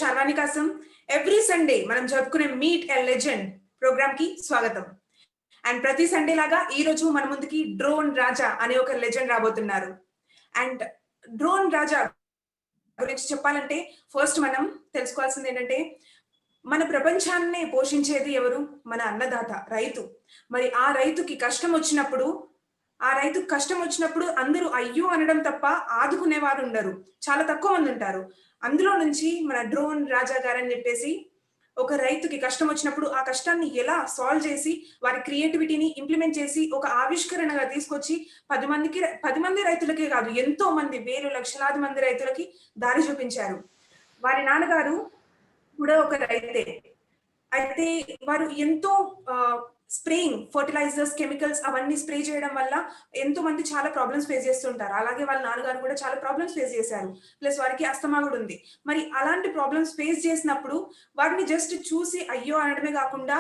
శర్వాణి కాసం. Every Sunday మనం జరుపుకునే meet a legend programme కి స్వాగతం. అండ్ ప్రతి సండే లాగా ఈ రోజు మన ముందుకి డ్రోన్ రాజా అనే ఒక లెజెండ్ రాబోతున్నారు. అండ్ డ్రోన్ రాజా గురించి చెప్పాలంటే ఫస్ట్ మనం తెలుసుకోవాల్సింది ఏంటంటే మన ప్రపంచాన్ని పోషించేది ఎవరు? మన అన్నదాత, రైతు. మరి ఆ రైతుకి కష్టం వచ్చినప్పుడు అందరూ అయ్యో అనడం తప్ప ఆదుకునేవారు ఉండరు. చాలా తక్కువ మంది ఉంటారు. అందులో నుంచి మన డ్రోన్ రాజా గారని చెప్పేసి ఒక రైతుకి కష్టం వచ్చినప్పుడు ఆ కష్టాన్ని ఎలా సాల్వ్ చేసి వారి క్రియేటివిటీని ఇంప్లిమెంట్ చేసి ఒక ఆవిష్కరణగా తీసుకొచ్చి 10 మంది రైతులకే కాదు, ఎంతో మంది వేలు లక్షలాది మంది రైతులకి దారి చూపించారు. వారి నాన్నగారు కూడా ఒక రైతే. అయితే వారు ఎంతో స్ప్రేయింగ్ ఫర్టిలైజర్స్, కెమికల్స్ అవన్నీ స్ప్రే చేయడం వల్ల ఎంతో మంది చాలా ప్రాబ్లమ్స్ ఫేస్ చేస్తుంటారు. అలాగే వాళ్ళ నాన్నగారు కూడా చాలా ప్రాబ్లమ్స్ ఫేస్ చేశారు. ప్లస్ వారికి అస్తమా కూడా ఉంది. మరి అలాంటి ప్రాబ్లమ్స్ ఫేస్ చేసినప్పుడు వాటిని జస్ట్ చూసి అయ్యో అనడమే కాకుండా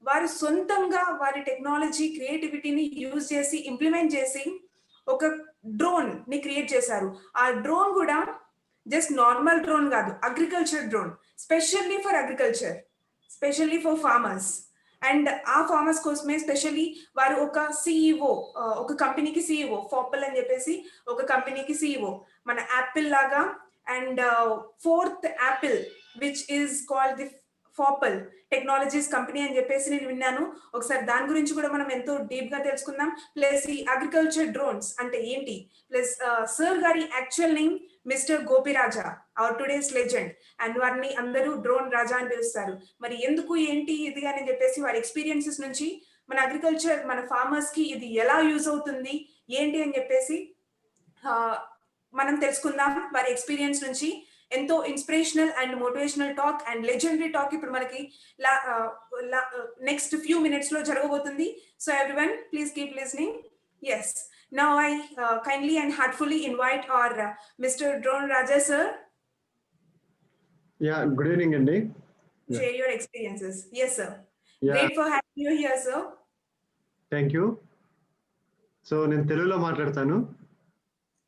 వారు సొంతంగా వారి టెక్నాలజీ, క్రియేటివిటీని యూజ్ చేసి ఇంప్లిమెంట్ చేసి ఒక డ్రోన్ ని క్రియేట్ చేశారు. ఆ డ్రోన్ కూడా జస్ట్ నార్మల్ డ్రోన్ కాదు, agriculture drone, specially for agriculture, specially for farmers. And ఆ ఫార్మర్స్ కోసమే స్పెషల్లీ వారు ఒక సిఇఓ, ఒక కంపెనీకి సిఇఓ, ఫాపల్ అని చెప్పేసి ఒక కంపెనీకి సిఇఓ, మన యాపిల్ లాగా. And fourth Apple which is called the ఫాపల్ టెక్నాలజీస్ కంపెనీ అని చెప్పేసి నేను విన్నాను. ఒకసారి దాని గురించి కూడా మనం ఎంతో డీప్ గా తెలుసుకుందాం. ప్లస్ ఈ అగ్రికల్చర్ డ్రోన్స్ అంటే ఏంటి, ప్లస్ సర్ గారి actual name mister Gopiraja, hour today's legend. And వారిని అందరూ డ్రోన్ రాజా అని పిలుస్తారు. మరి ఎందుకు ఏంటి ఇది అని చెప్పేసి వారి ఎక్స్పీరియన్సెస్ నుంచి మన అగ్రికల్చర్, మన ఫార్మర్స్ కి ఇది ఎలా యూజ్ అవుతుంది ఏంటి అని చెప్పేసి మనం తెలుసుకుందాం. వారి ఎక్స్పీరియన్స్ నుంచి ఎంతో inspirational and motivational talk and legendary talk ఇప్పుడు మనకి నెక్స్ట్ ఫ్యూ మినిట్స్ లో జరగబోతుంది. So everyone please keep listening. Yes. Now I kindly and heartfully invite our Mr. Drone Raja sir. Yeah, good evening, Andy. Share your experiences. Yes, sir. Yeah. Great for having you here, sir. Thank you. So, నేను తెలుగులో మాట్లాడతాను.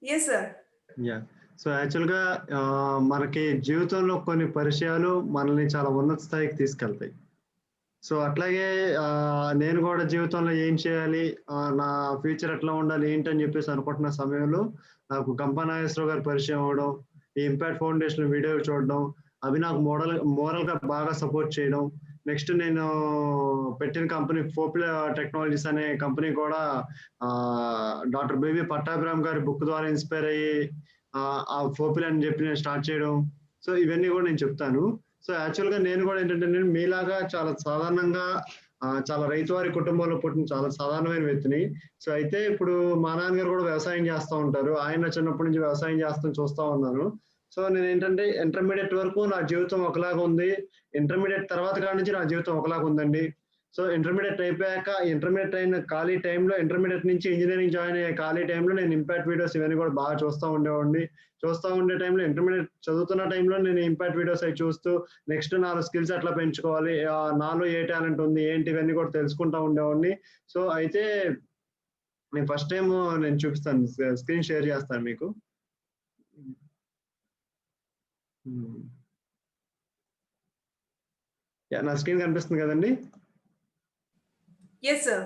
Yes, sir. Yeah. So యాక్చువల్గా మనకి జీవితంలో కొన్ని పరిచయాలు మనల్ని చాలా ఉన్నత స్థాయికి తీసుకెళ్తాయి. సో అట్లాగే నేను కూడా జీవితంలో ఏం చేయాలి, నా ఫ్యూచర్ ఎట్లా ఉండాలి ఏంటని చెప్పేసి అనుకుంటున్న సమయంలో నాకు గంపా నాగేశ్వరరావు గారి పరిచయం అవ్వడం, ఈ ఇంపాక్ట్ ఫౌండేషన్ వీడియో చూడడం, అవి నాకు మోరల్గా బాగా సపోర్ట్ చేయడం. నెక్స్ట్ నేను పెట్టిన కంపెనీ ఫోపిల్ టెక్నాలజీస్ అనే కంపెనీ కూడా డాక్టర్ బేబీ పట్టాభిరామ్ గారి బుక్ ద్వారా ఇన్స్పైర్ అయ్యి ఆ ఫోపిల్ అని చెప్పి నేను స్టార్ట్ చేయడం. సో ఇవన్నీ కూడా నేను చెప్తాను. సో యాక్చువల్గా నేను కూడా ఏంటంటే నేను మీలాగా చాలా సాధారణంగా చాలా రైతువారి కుటుంబంలో పుట్టిన చాలా సాధారణమైన వ్యక్తిని. సో అయితే ఇప్పుడు మా నాన్నగారు కూడా వ్యవసాయం చేస్తూ ఉంటారు. ఆయన చిన్నప్పటి నుంచి వ్యవసాయం చేస్తూ చూస్తూ ఉన్నాను. సో నేను ఏంటంటే ఇంటర్మీడియట్ వరకు నా జీవితం ఒకలాగా ఉంది, ఇంటర్మీడియట్ తర్వాత కాడి నుంచి నా జీవితం ఒకలాగా ఉందండి. సో ఇంటర్మీడియట్ అయిపోయాక ఇంటర్మీడియట్ అయిన ఖాళీ టైంలో, ఇంటర్మీడియట్ నుంచి ఇంజనీరింగ్ జాయిన్ అయ్యే ఖాళీ టైంలో నేను ఇంపాక్ట్ వీడియోస్ ఇవన్నీ కూడా బాగా చూస్తూ ఉండేవాడిని. చూస్తూ ఉండే టైంలో ఇంటర్మీడియట్ చదువుతున్న టైంలో నేను ఇంపాక్ట్ వీడియోస్ అవి చూస్తూ నెక్స్ట్ నాలో స్కిల్స్ ఎట్లా పెంచుకోవాలి, నాలో ఏ టాలెంట్ ఉంది ఏంటి ఇవన్నీ కూడా తెలుసుకుంటూ ఉండేవాడిని. సో అయితే నేను ఫస్ట్ టైం నేను చూపిస్తాను, స్క్రీన్ షేర్ చేస్తాను మీకు. నా స్క్రీన్ కనిపిస్తుంది కదండి? Yes, sir.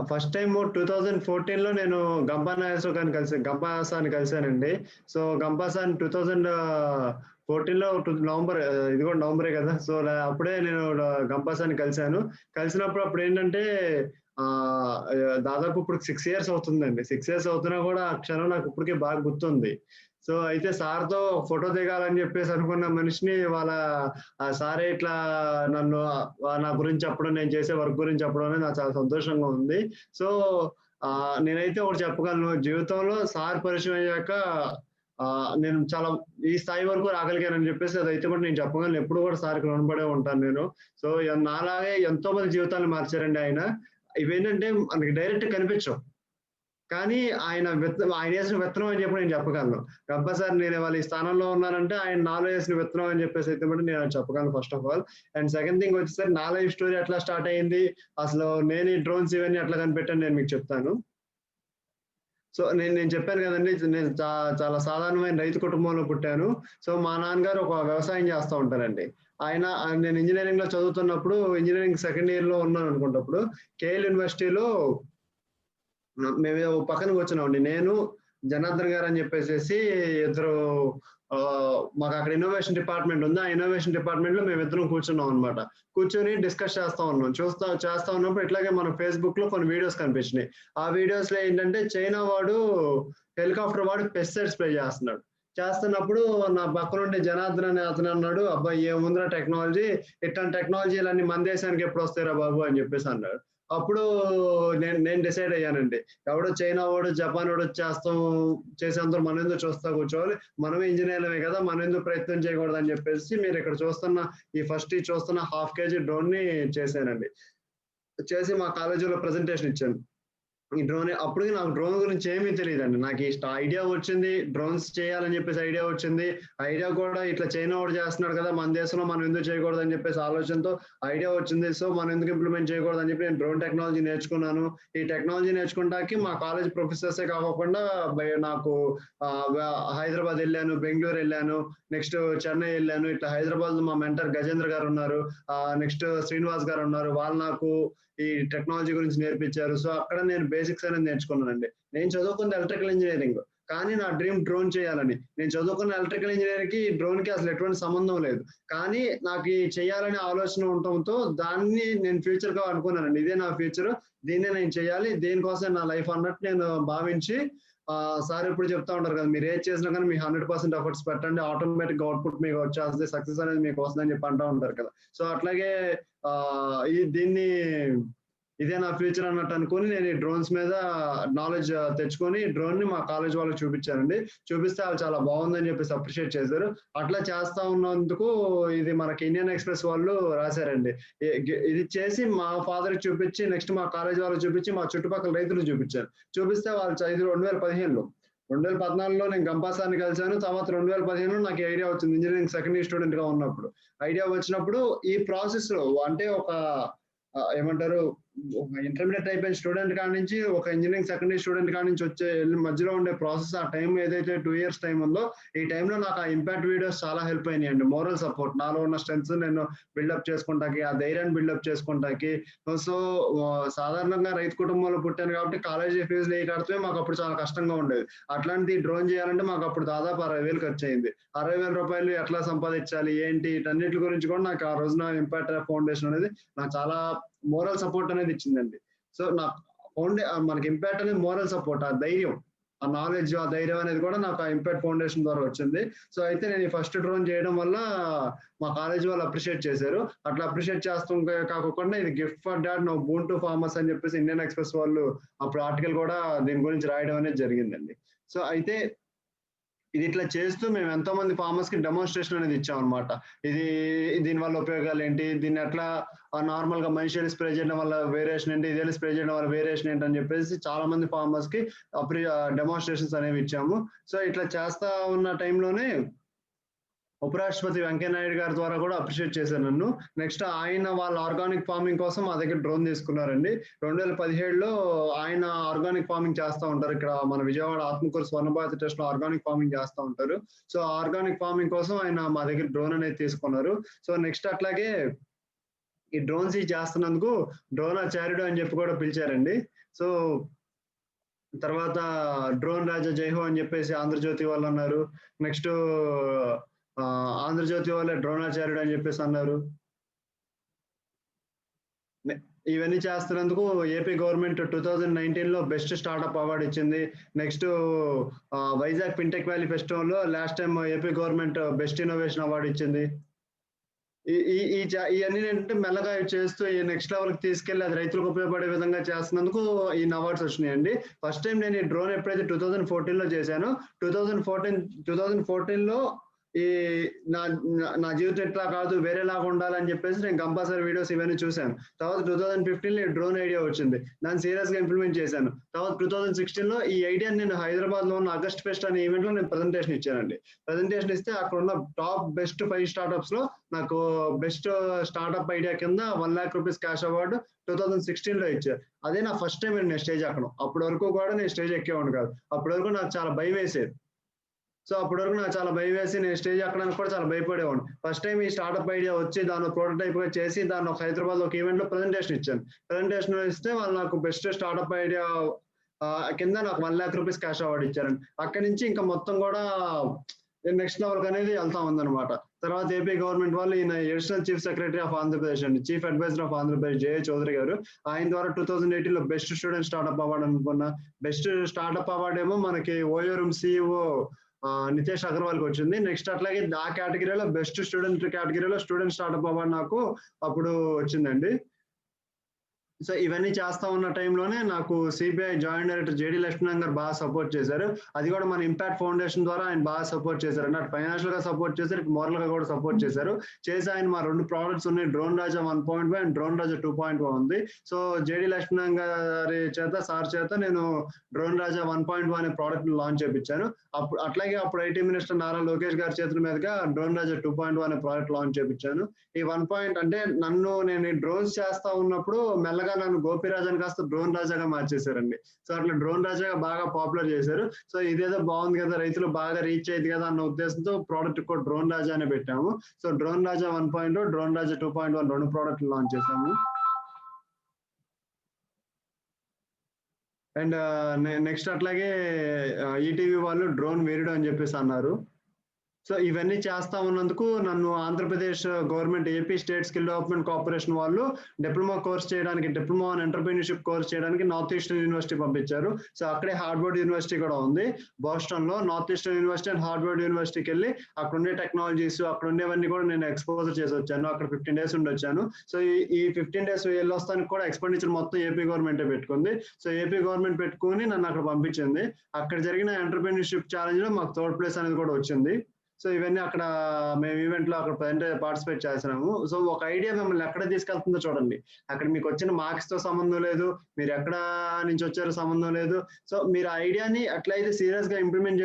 ఫస్ట్ టైం 2014లో నేను గంపా నాగేశ్వర గారిని గంపాసాన్ని కలిశానండి. సో గంపాసాన్ని 2014లో నవంబర్, ఇది కూడా నవంబరే కదా. సో అప్పుడే నేను గంపాసాన్ని కలిశాను. కలిసినప్పుడు అప్పుడు ఏంటంటే దాదాపు ఇప్పుడు 6 years అవుతుందండి. 6 years అవుతున్నా కూడా ఆ క్షణం నాకు ఇప్పటికే బాగా గుర్తుంది. సో అయితే సార్తో ఫోటో దిగాలని చెప్పేసి అనుకున్న మనిషిని వాళ్ళ సారే ఇట్లా నన్ను నా గురించి చెప్పడం, నేను చేసే వర్క్ గురించి చెప్పడం అనేది నాకు చాలా సంతోషంగా ఉంది. సో నేనైతే ఒకటి చెప్పగలను, జీవితంలో సార్ పరిచయం అయ్యాక నేను చాలా ఈ స్థాయి వరకు రాగలిగానని చెప్పేసి అదైతే కూడా నేను చెప్పగలను. ఎప్పుడు కూడా సార్కి రుణపడే ఉంటాను నేను. సో నాలాగే ఎంతో మంది జీవితాలు మార్చారండి ఆయన. ఇవేంటంటే మనకి డైరెక్ట్ కనిపించవు, కానీ ఆయన వేసిన విత్తనం అని చెప్పి నేను చెప్పగలను. గంపా సార్ నేను వాళ్ళ ఈ స్థానంలో ఉన్నానంటే ఆయన నాలో వేసిన విత్తనం అని చెప్పేసి అయితే కూడా నేను చెప్పగలను first of all. And second thing వచ్చేసరికి నా లైఫ్ స్టోరీ ఎట్లా స్టార్ట్ అయ్యింది, అసలు నేను ఈ డ్రోన్స్ ఇవన్నీ ఎట్లా కనిపెట్టాను నేను మీకు చెప్తాను. సో నేను చెప్పాను కదండి, నేను చాలా సాధారణమైన రైతు కుటుంబంలో పుట్టాను. సో మా నాన్నగారు ఒక వ్యవసాయం చేస్తా ఉంటారండి. నేను ఇంజినీరింగ్ లో చదువుతున్నప్పుడు, ఇంజినీరింగ్ సెకండ్ ఇయర్ లో ఉన్నాను అనుకుంటప్పుడు, కేఎల్ యూనివర్సిటీలో మేము పక్కన కూర్చున్నామండి. నేను, జనార్దన్ గారు అని చెప్పేసేసి ఇద్దరు, మాకు అక్కడ ఇన్నోవేషన్ డిపార్ట్మెంట్ ఉంది. ఆ ఇన్నోవేషన్ డిపార్ట్మెంట్ లో మేమిద్దరం కూర్చున్నాం అనమాట. కూర్చొని డిస్కస్ చేస్తా ఉన్నాం. చేస్తా ఉన్నప్పుడు ఇట్లాగే మన ఫేస్బుక్ లో కొన్ని వీడియోస్ కనిపించినాయి. ఆ వీడియోస్ లో ఏంటంటే చైనా వాడు హెలికాప్టర్ వాడు పెస్టిసైడ్ స్ప్రే చేస్తున్నాడు. చేస్తున్నప్పుడు నా పక్కన ఉండే జనార్దన్ అనే అతను అన్నాడు, అబ్బాయి ఏముందిరా టెక్నాలజీ, ఇట్లాంటి టెక్నాలజీలన్నీ మన దేశానికి ఎప్పుడు వస్తాయిరా బాబు అని చెప్పేసి అన్నాడు. అప్పుడు నేను డిసైడ్ అయ్యానండి, ఎవడో చైనా వాడు, జపాన్ వాడు చేసేందరూ మనం ఎందుకు చూస్తా కూర్చోవాలి, మనమే ఇంజనీర్లమే కదా, మనం ఎందుకు ప్రయత్నం చేయకూడదు అని చెప్పేసి మీరు ఇక్కడ చూస్తున్న 1/2 kg డ్రోన్ ని చేశానండి. చేసి మా కాలేజీలో ప్రెజెంటేషన్ ఇచ్చాను. ఈ డ్రోన్ అప్పటికి నాకు డ్రోన్ గురించి ఏమీ తెలియదండి. నాకు ఐడియా వచ్చింది, డ్రోన్స్ చేయాలని చెప్పేసి ఐడియా వచ్చింది. ఐడియా కూడా ఇట్లా చైనా వాడు చేస్తున్నాడు కదా, మన దేశంలో మనం ఎందుకు చేయకూడదు అని చెప్పేసి ఆలోచనతో ఐడియా వచ్చింది. సో మనం ఎందుకు ఇంప్లిమెంట్ చేయకూడదు అని చెప్పి నేను డ్రోన్ టెక్నాలజీ నేర్చుకున్నాను. ఈ టెక్నాలజీ నేర్చుకోవడానికి మా కాలేజ్ ప్రొఫెసర్సే కాకుండా నాకు హైదరాబాద్ వెళ్ళాను, బెంగళూరు వెళ్ళాను, నెక్స్ట్ చెన్నై వెళ్ళాను. ఇట్లా హైదరాబాద్ మా మెంటర్ గజేంద్ర గారు ఉన్నారు, నెక్స్ట్ శ్రీనివాస్ గారు ఉన్నారు. వాళ్ళు నాకు ఈ టెక్నాలజీ గురించి నేర్పించారు. సో అక్కడ నేను బేసిక్స్ అనేది నేర్చుకున్నానండి. నేను చదువుకుంది ఎలక్ట్రికల్ ఇంజనీరింగ్, కానీ నా డ్రీమ్ డ్రోన్ చేయాలని. నేను చదువుకున్న ఎలక్ట్రికల్ ఇంజనీరింగ్ కి డ్రోన్ కి అసలు ఎటువంటి సంబంధం లేదు, కానీ నాకు ఈ చేయాలనే ఆలోచన ఉండటంతో దాన్ని నేను ఫ్యూచర్ గా అనుకున్నానండి. ఇదే నా ఫ్యూచర్, దీన్నే నేను చేయాలి, దేనికోసం నా లైఫ్ అన్నట్టు నేను భావించి, సార్ ఎప్పుడు చెప్తా ఉంటారు కదా, మీరు ఏది చేసినా కానీ మీ 100% ఎఫర్ట్స్ పెట్టండి, ఆటోమేటిక్ అవుట్పుట్ మీకు వచ్చేస్తుంది, సక్సెస్ అనేది మీకు వస్తుందని చెప్పి అంటూ ఉంటారు కదా. సో అట్లాగే ఇదే నా ఫ్యూచర్ అన్నట్టు అనుకుని నేను ఈ డ్రోన్స్ మీద నాలెడ్జ్ తెచ్చుకొని డ్రోన్ ని మా కాలేజ్ వాళ్ళకి చూపించానండి. చూపిస్తే వాళ్ళు చాలా బాగుందని చెప్పేసి అప్రిషియేట్ చేశారు. అట్లా చేస్తా ఉన్నందుకు ఇది మనకి ఇండియన్ ఎక్స్ప్రెస్ వాళ్ళు రాశారండి. ఇది చేసి మా ఫాదర్ కి చూపించి, నెక్స్ట్ మా కాలేజ్ వాళ్ళకి చూపించి, మా చుట్టుపక్కల రైతులకు చూపించారు. చూపిస్తే వాళ్ళు 2015లో 2014లో నేను గంపాసాన్ని కలిశాను. తర్వాత 2015లో నాకు ఐడియా వచ్చింది, ఇంజనీరింగ్ సెకండ్ ఇయర్ స్టూడెంట్ గా ఉన్నప్పుడు. ఐడియా వచ్చినప్పుడు ఈ ప్రాసెస్ లో అంటే ఒక ఏమంటారు, ఒక ఇంటర్మీడియట్ అయిపోయిన స్టూడెంట్ కాడి నుంచి ఒక ఇంజనీరింగ్ సెకండ్ ఇయర్ స్టూడెంట్ కాడి నుంచి వచ్చే మధ్యలో ఉండే ప్రాసెస్, ఆ టైం ఏదైతే 2 years టైం ఉందో, ఈ టైంలో నాకు ఆ ఇంపాక్ట్ వీడియోస్ చాలా హెల్ప్ అయినాయి అండి. మోరల్ సపోర్ట్, నాలో ఉన్న స్ట్రెంగ్స్ నేను బిల్డప్ చేసుకుంటాకి, ఆ ధైర్యాన్ని బిల్డప్ చేసుకుంటాకి. సో సాధారణంగా రైతు కుటుంబంలో పుట్టాను కాబట్టి కాలేజీ ఫీజులు ఏ కడితే మాకు అప్పుడు చాలా కష్టంగా ఉండేది. అట్లాంటి డ్రోన్ చేయాలంటే మాకు అప్పుడు దాదాపు 60,000 ఖర్చు అయింది. 60,000 రూపాయలు ఎట్లా సంపాదించాలి ఏంటి, వీటన్నిటి గురించి కూడా నాకు ఆ రోజున ఇంపాక్ట్ ఫౌండేషన్ అనేది నాకు చాలా మోరల్ సపోర్ట్ అనేది ఇచ్చిందండి. సో మనకి ఇంపాక్ట్ అనేది మోరల్ సపోర్ట్, ఆ ధైర్యం, ఆ నాలెడ్జ్, ఆ ధైర్యం అనేది కూడా నాకు ఆ ఇంపాక్ట్ ఫౌండేషన్ ద్వారా వచ్చింది. సో అయితే నేను ఈ ఫస్ట్ డ్రోన్ చేయడం వల్ల మా కాలేజ్ వాళ్ళు అప్రిషియేట్ చేశారు. అట్లా అప్రిషియేట్ చేస్తూ కాకుండా ఇది gift for dad no boon to farmers అని చెప్పేసి ఇండియన్ ఎక్స్ప్రెస్ వాళ్ళు అప్పుడు ఆర్టికల్ కూడా దీని గురించి రాయడం అనేది జరిగిందండి. సో అయితే ఇది ఇట్లా చేస్తూ మేము ఎంతో మంది ఫార్మర్స్ కి డెమోన్స్ట్రేషన్ అనేది ఇచ్చాం అనమాట. దీని వల్ల ఉపయోగాలు ఏంటి, దీన్ని ఎట్లా నార్మల్ గా మనిషి స్ప్రే చేయడం వల్ల వేరియేషన్ ఏంటి, ఇదే స్ప్రే చేయడం వల్ల వేరియేషన్ ఏంటి అని చెప్పేసి చాలా మంది ఫార్మర్స్ కి డెమోన్స్ట్రేషన్స్ అనేవి ఇచ్చాము. సో ఇట్లా చేస్తా ఉన్న టైంలోనే ఉపరాష్ట్రపతి వెంకయ్యనాయుడు గారి ద్వారా కూడా అప్రిషియేట్ చేశారు నన్ను. నెక్స్ట్ ఆయన వాళ్ళ ఆర్గానిక్ ఫార్మింగ్ కోసం మా దగ్గర డ్రోన్ తీసుకున్నారండి. 2017లో ఆయన ఆర్గానిక్ ఫార్మింగ్ చేస్తూ ఉంటారు. ఇక్కడ మన విజయవాడ ఆత్మకూరు స్వర్ణభారతి ట్రస్ట్ లో ఆర్గానిక్ ఫార్మింగ్ చేస్తూ ఉంటారు. సో ఆర్గానిక్ ఫార్మింగ్ కోసం ఆయన మా దగ్గర డ్రోన్ అనేది తీసుకున్నారు. సో నెక్స్ట్ అట్లాగే ఈ డ్రోన్స్ చేస్తున్నందుకు డ్రోనాచార్యుడు అని చెప్పి కూడా పిలిచారండి. సో తర్వాత డ్రోన్ రాజా జైహో అని చెప్పేసి ఆంధ్రజ్యోతి వాళ్ళు అన్నారు. నెక్స్ట్ ఆంధ్రజ్యోతి వాళ్ళే డ్రోనాచార్యుడు అని చెప్పేసి అన్నారు. ఇవన్నీ చేస్తున్నందుకు ఏపీ గవర్నమెంట్ 2019లో బెస్ట్ స్టార్ట్అప్ అవార్డు ఇచ్చింది. Next Vizag fintech valley festival లో last time AP government best innovation award ఇచ్చింది. ఇవన్నీ ఏంటంటే మెల్లగా చేస్తూ ఈ నెక్స్ట్ లెవెల్ కి తీసుకెళ్లి అది రైతులకు ఉపయోగపడే విధంగా చేస్తున్నందుకు ఈ అవార్డ్స్ వచ్చినాయండి. ఫస్ట్ టైం నేను ఈ డ్రోన్ ఎప్పుడైతే 2014లో చేశానో 2014లో ఈ నా నా జీవితం ఇట్లా కాదు వేరేలాగా ఉండాలని చెప్పేసి నేను కంపల్సరీ వీడియోస్ ఇవన్నీ చూశాను. తర్వాత 2015లో ఈ డ్రోన్ ఐడియా వచ్చింది. దాన్ని సీరియస్‌గా ఇంప్లిమెంట్ చేశాను. తర్వాత 2016లో ఈ ఐడియాని నేను హైదరాబాద్‌లో ఉన్న ఆగస్ట్ ఫెస్ట్ అనే ఈవెంట్‌లో నేను ప్రెజెంటేషన్ ఇచ్చానండి. ప్రెజెంటేషన్ ఇస్తే అక్కడున్న టాప్ బెస్ట్ 5 స్టార్టప్స్‌లో నాకు బెస్ట్ స్టార్టప్ ఐడియా కింద ₹1,00,000 క్యాష్ అవార్డ్ 2016లో ఇచ్చారు. అదే నా ఫస్ట్ టైమ్ నేను స్టేజ్ ఎక్కడం. అప్పటి వరకు కూడా నేను స్టేజ్ ఎక్కేవాడిని కాదు. అప్పటి వరకు నాకు చాలా భయమేసేది. సో అప్పటి వరకు నాకు చాలా భయం వేసి నేను స్టేజ్ ఎక్కడానికి కూడా చాలా భయపడేవాడిని. ఫస్ట్ టైం ఈ స్టార్టప్ ఐడియా వచ్చి దాన్ని ప్రోటోటైప్‌గా చేసి దాన్ని ఒక హైదరాబాద్‌లో ఒక ఈవెంట్‌లో ప్రెజెంటేషన్ ఇచ్చాను. ప్రెజెంటేషన్ ఇస్తే వాళ్ళు నాకు బెస్ట్ స్టార్టప్ ఐడియా కింద నాకు ₹1,00,000 క్యాష్ అవార్డ్ ఇచ్చారండి. అక్కడి నుంచి ఇంకా మొత్తం కూడా నెక్స్ట్ లెవెల్‌కి అనేది వెళ్తా ఉందన్నమాట. తర్వాత ఏపీ గవర్నమెంట్ వాళ్ళు ఈయన additional chief secretary of Andhra Pradesh అండి. Chief advisor of Andhra Pradesh J A Chowdary garu. ఆయన ద్వారా 2018లో బెస్ట్ స్టూడెంట్ స్టార్టప్ అవార్డ్ అనుకున్నా. బెస్ట్ స్టార్టప్ అవార్డ్ ఏమో మనకి ఓయో రూమ్ సీఈఓ నితేష్ అగర్వాల్‌కి వచ్చింది. నెక్స్ట్ అట్లాగే ఆ కేటగిరీలో బెస్ట్ స్టూడెంట్ కేటగిరీలో స్టూడెంట్ స్టార్టప్ అవార్డ్ నాకు అప్పుడు వచ్చిందండి. సో ఇవన్నీ చేస్తా ఉన్న టైంలోనే నాకు CBI joint director JD Lakshminarayana garu బాగా సపోర్ట్ చేశారు. అది కూడా మన ఇంపాక్ట్ ఫౌండేషన్ ద్వారా ఆయన బాగా సపోర్ట్ చేశారు. అటు ఫైనాన్షియల్‌గా సపోర్ట్ చేశారు, ఇటు మోరల్‌గా కూడా సపోర్ట్ చేశారు. చేసి ఆయన మా 2 ప్రొడక్ట్స్ ఉన్నాయి. డ్రోన్ రాజా 1.5 అండ్ డ్రోన్ రాజా 2.5 ఉంది. సో జేడీ లక్ష్మీనారాయణ గారి సార్ చేత నేను డ్రోన్ రాజా 1.1 అనే ప్రొడక్ట్ లాంచ్ చేపించాను. అట్లాగే అప్పుడు ఐటీ మినిస్టర్ నారా లోకేష్ గారి చేతుల మీదుగా డ్రోన్ రాజా 2.1 అనే ప్రొడక్ట్ లాంచ్ చేపించాను. ఈ 1 అంటే నేను డ్రోన్స్ చేస్తా ఉన్నప్పుడు మెల్లగా నన్ను గోపిరాజాని కాస్త డ్రోన్ రాజాగా మార్చేశారండి. సో అట్లా డ్రోన్ రాజాగా బాగా పాపులర్ చేశారు. సో ఇదేదో బాగుంది కదా, రైతులు బాగా రీచ్ అయ్యింది కదా అన్న ఉద్దేశంతో ప్రోడక్ట్ కూడా డ్రోన్ రాజా అని పెట్టాము. So drone Raja 1.0, drone Raja 2.1 2 ప్రోడక్ట్లు లాంచ్ చేశాము. అండ్ నెక్స్ట్ అట్లాగే ఈటీవీ వాళ్ళు డ్రోన్ వీరుడు అని చెప్పేసి అన్నారు. సో ఇవన్నీ చేస్తా ఉన్నందుకు నన్ను Andhra Pradesh government AP state skill development corporation వాళ్ళు డిప్లొమా కోర్స్ చేయడానికి, డిప్లొమా ఇన్ ఎంటర్‌ప్రెన్యూర్‌షిప్ కోర్స్ చేయడానికి నార్త్ ఈస్టర్న్ యూనివర్సిటీ పంపించారు. సో అక్కడే హార్వర్డ్ యూనివర్సిటీ కూడా ఉంది బోస్టన్‌లో. North eastern university and Harvard యూనివర్సిటీకి వెళ్ళి అక్కడ ఉండే టెక్నాలజీస్, అక్కడ ఉండేవన్నీ కూడా నేను ఎక్స్‌పోజర్ చేసి వచ్చాను. అక్కడ 15 డేస్ ఉండొచ్చాను. సో ఈ 15 డేస్ వెళ్ళొస్తానికి కూడా ఎక్స్‌పెండిచర్ మొత్తం ఏపీ గవర్నమెంటే పెట్టుకుంది. సో ఏపీ గవర్నమెంట్ పెట్టుకొని నన్ను అక్కడ పంపించింది. అక్కడ జరిగిన ఎంటర్‌ప్రెన్యూర్‌షిప్ ఛాలెంజ్‌లో మాకు థర్డ్ ప్లేస్ అనేది కూడా వచ్చింది. సో ఇవన్నీ అక్కడ మేము ఈవెంట్‌లో అక్కడ పార్టిసిపేట్ చేస్తున్నాము. సో ఒక ఐడియా మిమ్మల్ని ఎక్కడ తీసుకెళ్తుందో చూడండి. అక్కడ మీకు వచ్చిన మార్క్స్‌తో సంబంధం లేదు. మీరు ఎక్కడ నుంచి వచ్చారో సంబంధం లేదు. సో మీరు ఆ ఐడియాని ఎట్లయితే సీరియస్‌గా ఇంప్లిమెంట్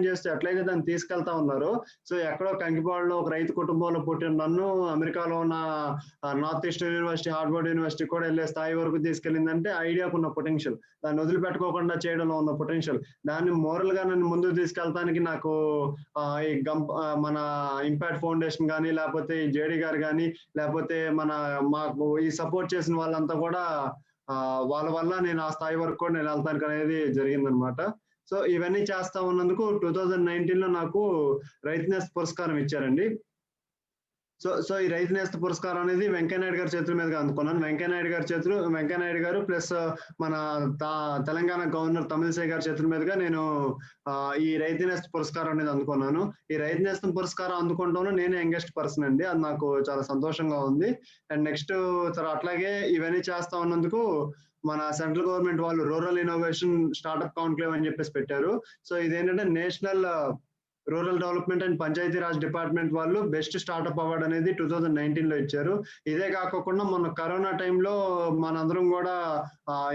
చేస్తూ ఎట్లయితే దాన్ని తీసుకెళ్తా ఉన్నారో, సో ఎక్కడో కంకిపాడులో ఒక రైతు కుటుంబంలో పుట్టిన నన్ను అమెరికాలో ఉన్న north eastern university, Harvard university కూడా వెళ్ళే స్థాయి వరకు తీసుకెళ్ళిందంటే ఐడియాకు ఉన్న పొటెన్షియల్. దాన్ని వదిలిపెట్టుకోకుండా చేయడంలో ఉన్న పొటెన్షియల్. దాన్ని మోరల్‌గా నన్ను ముందుకు తీసుకెళ్తానికి నాకు ఈ మన ఇంపాక్ట్ ఫౌండేషన్ కానీ, లేకపోతే ఈ జేడీ గారు కానీ, లేకపోతే మాకు ఈ సపోర్ట్ చేసిన వాళ్ళంతా కూడా వాళ్ళ వల్ల నేను ఆ స్థాయి వరకు కూడా నేను వెళ్తానికి అనేది జరిగిందనమాట. సో ఇవన్నీ చేస్తా ఉన్నందుకు 2019లో నాకు రైతు నేస్తం పురస్కారం ఇచ్చారండి. సో ఈ రైతు నేస్తం పురస్కారం అనేది వెంకయ్య నాయుడు గారి చేతుల మీదుగా అందుకున్నాను. వెంకయ్య నాయుడు గారు ప్లస్ మన తెలంగాణ గవర్నర్ తమిళిసై గారి చేతుల మీదుగా నేను ఈ రైతు నేస్తం పురస్కారం అనేది అందుకున్నాను. ఈ రైతు నేస్తం పురస్కారం అందుకోవడంలో నేనే యంగెస్ట్ పర్సన్ అండి. అది నాకు చాలా సంతోషంగా ఉంది. అండ్ నెక్స్ట్ అట్లాగే ఇవన్నీ చేస్తా ఉన్నందుకు మన సెంట్రల్ గవర్నమెంట్ వాళ్ళు రూరల్ ఇన్నోవేషన్ స్టార్టప్ కాన్క్లేవ్ అని చెప్పేసి పెట్టారు. సో ఇదేంటంటే national rural development and panchayati raj department వాళ్ళు బెస్ట్ స్టార్టప్ అవార్డ్ అనేది 2019లో ఇచ్చారు. ఇదే కాకుండా మొన్న కరోనా టైంలో మనందరం కూడా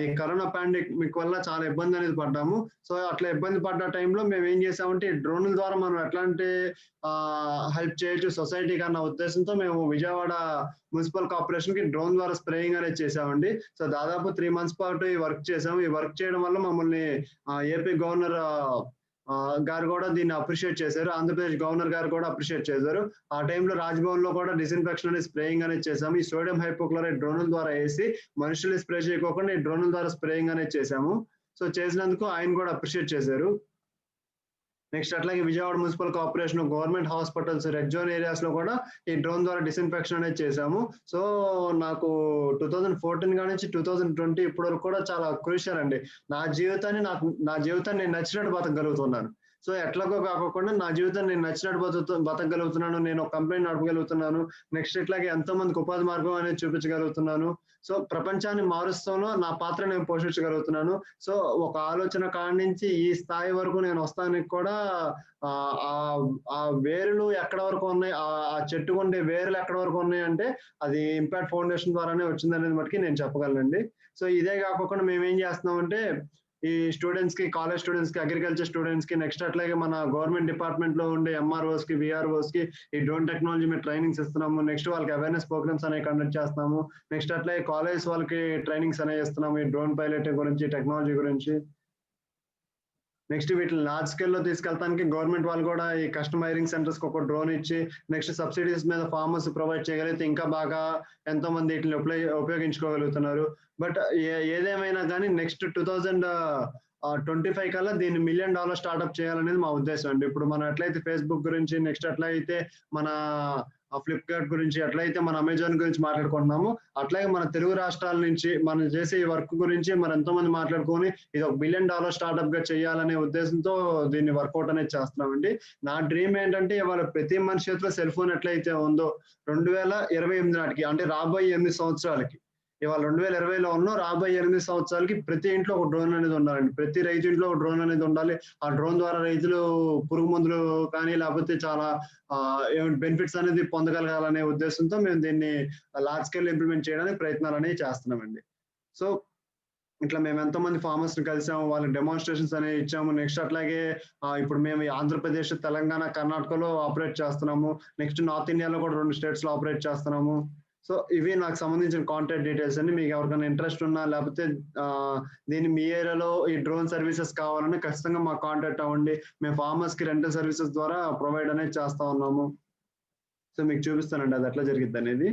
ఈ కరోనా పాండమిక్ వల్ల చాలా ఇబ్బంది అనేది పడ్డాము. సో అట్లా ఇబ్బంది పడ్డ టైంలో మేము ఏం చేసామంటే ఈ డ్రోన్ల ద్వారా మనం ఎట్లాంటి హెల్ప్ చేయొచ్చు సొసైటీకి అన్న ఉద్దేశంతో మేము విజయవాడ మున్సిపల్ కార్పొరేషన్ కి డ్రోన్ ద్వారా స్ప్రేయింగ్ అనేది చేసామండి. సో దాదాపు 3 months పాటు ఈ వర్క్ చేసాము. ఈ వర్క్ చేయడం వల్ల మమ్మల్ని ఏపీ గవర్నర్ గారు కూడా దీన్ని అప్రిషియేట్ చేశారు. ఆంధ్రప్రదేశ్ గవర్నర్ గారు కూడా అప్రిషియేట్ చేశారు. ఆ టైంలో రాజ్భవన్ లో కూడా డిస్ఇన్ఫెక్షన్ అనేది స్ప్రేయింగ్ అనేది చేసాము. ఈ సోడియం హైపోక్లోరైడ్ డ్రోన్ల ద్వారా వేసి మనుషుల్ని స్ప్రే చేయకోకుండా ఈ డ్రోన్ల ద్వారా స్ప్రేయింగ్ అనేది చేసాము. సో చేసినందుకు ఆయన కూడా అప్రిషియేట్ చేశారు. నెక్స్ట్ అట్లాగే Vijayawada municipal corporation government hospitals red zone areas లో కూడా ఈ డ్రోన్ ద్వారా డిస్ఇన్ఫెక్షన్ అనేది చేసాము. సో నాకు 2014 నుంచి 2020 ఇప్పటి వరకు కూడా చాలా క్రూషియల్ అండి. నా జీవితాన్ని నేను నచ్చినట్టు బతకగలుగుతున్నాను. సో ఎట్లాగో కాకోకుండా నా జీవితం నేను నచ్చినట్టు బతకగలుగుతున్నాను, నేను ఒక కంపెనీ నడపగలుగుతున్నాను, నెక్స్ట్ ఇట్లాగే ఎంతో మందికి ఉపాధి మార్గం అనేది చూపించగలుగుతున్నాను. సో ప్రపంచాన్ని మారుస్తాలో నా పాత్ర నేను పోషించగలుగుతున్నాను. సో ఒక ఆలోచన కాడి నుంచి ఈ స్థాయి వరకు నేను వస్తానికి కూడా ఆ వేరులు ఎక్కడ వరకు ఉన్నాయి, ఆ చెట్టుకు ఉండే వేరులు ఎక్కడ వరకు ఉన్నాయి అంటే అది ఇంపాక్ట్ ఫౌండేషన్ ద్వారానే వచ్చింది అనేది మటుకి నేను చెప్పగలనండి. సో ఇదే కాకుండా మేము ఏం చేస్తున్నామంటే ఈ స్టూడెంట్స్ కి, కాలేజ్ స్టూడెంట్స్ కి, అగ్రికల్చర్ స్టూడెంట్స్ కి, నెక్స్ట్ అట్లాగే మన గవర్నమెంట్ డిపార్ట్మెంట్ లో ఉండే ఎంఆర్ఓస్ కి, విఆర్ఓస్ కి ఈ డ్రోన్ టెక్నాలజీ మీద ట్రైనింగ్స్ ఇస్తున్నాము. నెక్స్ట్ వాళ్ళకి అవేర్నెస్ ప్రోగ్రామ్స్ అనేవి కండక్ట్ చేస్తున్నాము. నెక్స్ట్ అట్లాగే కాలేజ్ వాళ్ళకి ట్రైనింగ్స్ అనేవి ఇస్తున్నాము ఈ డ్రోన్ పైలట్ గురించి, టెక్నాలజీ గురించి. నెక్స్ట్ వీటిని లార్జ్ స్కేల్ లో తీసుకెళ్తానికి గవర్నమెంట్ వాళ్ళు కూడా ఈ కస్టమ్ హైరింగ్ సెంటర్స్ కి ఒక డ్రోన్ ఇచ్చి నెక్స్ట్ సబ్సిడీస్ మీద ఫార్మర్స్ ప్రొవైడ్ చేయగలిగితే ఇంకా బాగా ఎంతో మంది వీటిని ఉపయోగించుకోగలుగుతున్నారు. బట్ ఏదేమైనా కానీ నెక్స్ట్ 2025 కల్లా దీన్ని $1 మిలియన్ స్టార్ట్అప్ చేయాలనేది మా ఉద్దేశం అండి. ఇప్పుడు మనం ఎట్లయితే ఫేస్బుక్ గురించి, నెక్స్ట్ ఎట్లయితే మన ఫ్లిప్కార్ట్ గురించి, ఎట్లయితే మన అమెజాన్ గురించి మాట్లాడుకుంటున్నాము, అట్లాగే మన తెలుగు రాష్ట్రాల నుంచి మనం చేసే ఈ వర్క్ గురించి మరి ఎంతో మంది మాట్లాడుకొని ఇది ఒక $1 బిలియన్ స్టార్ట్అప్ గా చేయాలనే ఉద్దేశంతో దీన్ని వర్కౌట్ అనేది చేస్తున్నామండి. నా డ్రీమ్ ఏంటంటే ఇవాళ ప్రతి మనిషి చేతిలో సెల్ ఫోన్ ఎట్లయితే ఉందో 2028 నాటికి, అంటే రాబోయే 8 సంవత్సరాలకి, ఇవాళ 2020లో ఉన్నాం, రాబోయే 8 సంవత్సరాలకి ప్రతి ఇంట్లో ఒక డ్రోన్ అనేది ఉండాలండి. ప్రతి రైతు ఇంట్లో ఒక డ్రోన్ అనేది ఉండాలి. ఆ డ్రోన్ ద్వారా రైతులు పురుగు మందులు కానీ లేకపోతే చాలా బెనిఫిట్స్ అనేది పొందగలగాలనే ఉద్దేశంతో మేము దీన్ని లార్జ్ స్కేల్ ఇంప్లిమెంట్ చేయడానికి ప్రయత్నాలు అనేవి చేస్తున్నామండి. సో ఇట్లా మేము ఎంతో మంది ఫార్మర్స్ ని కలిసాము, వాళ్ళకి డెమాన్స్ట్రేషన్స్ అనేవి ఇచ్చాము. నెక్స్ట్ అట్లాగే ఇప్పుడు మేము ఆంధ్రప్రదేశ్, తెలంగాణ, కర్ణాటకలో ఆపరేట్ చేస్తున్నాము. నెక్స్ట్ నార్త్ ఇండియాలో కూడా 2 స్టేట్స్ లో ఆపరేట్ చేస్తున్నాము. సో ఇవి నాకు సంబంధించిన కాంటాక్ట్ డీటెయిల్స్ అండి. మీకు ఎవరికైనా ఇంట్రెస్ట్ ఉన్నా లేకపోతే దీన్ని మీ ఏరియాలో ఈ డ్రోన్ సర్వీసెస్ కావాలని ఖచ్చితంగా మాకు కాంటాక్ట్ అవ్వండి. మేము ఫార్మర్స్ కి రెంటల్ సర్వీసెస్ ద్వారా ప్రొవైడ్ అనేది చేస్తా ఉన్నాము. సో మీకు చూపిస్తానండి అది ఎట్లా జరిగిద్ది అనేది.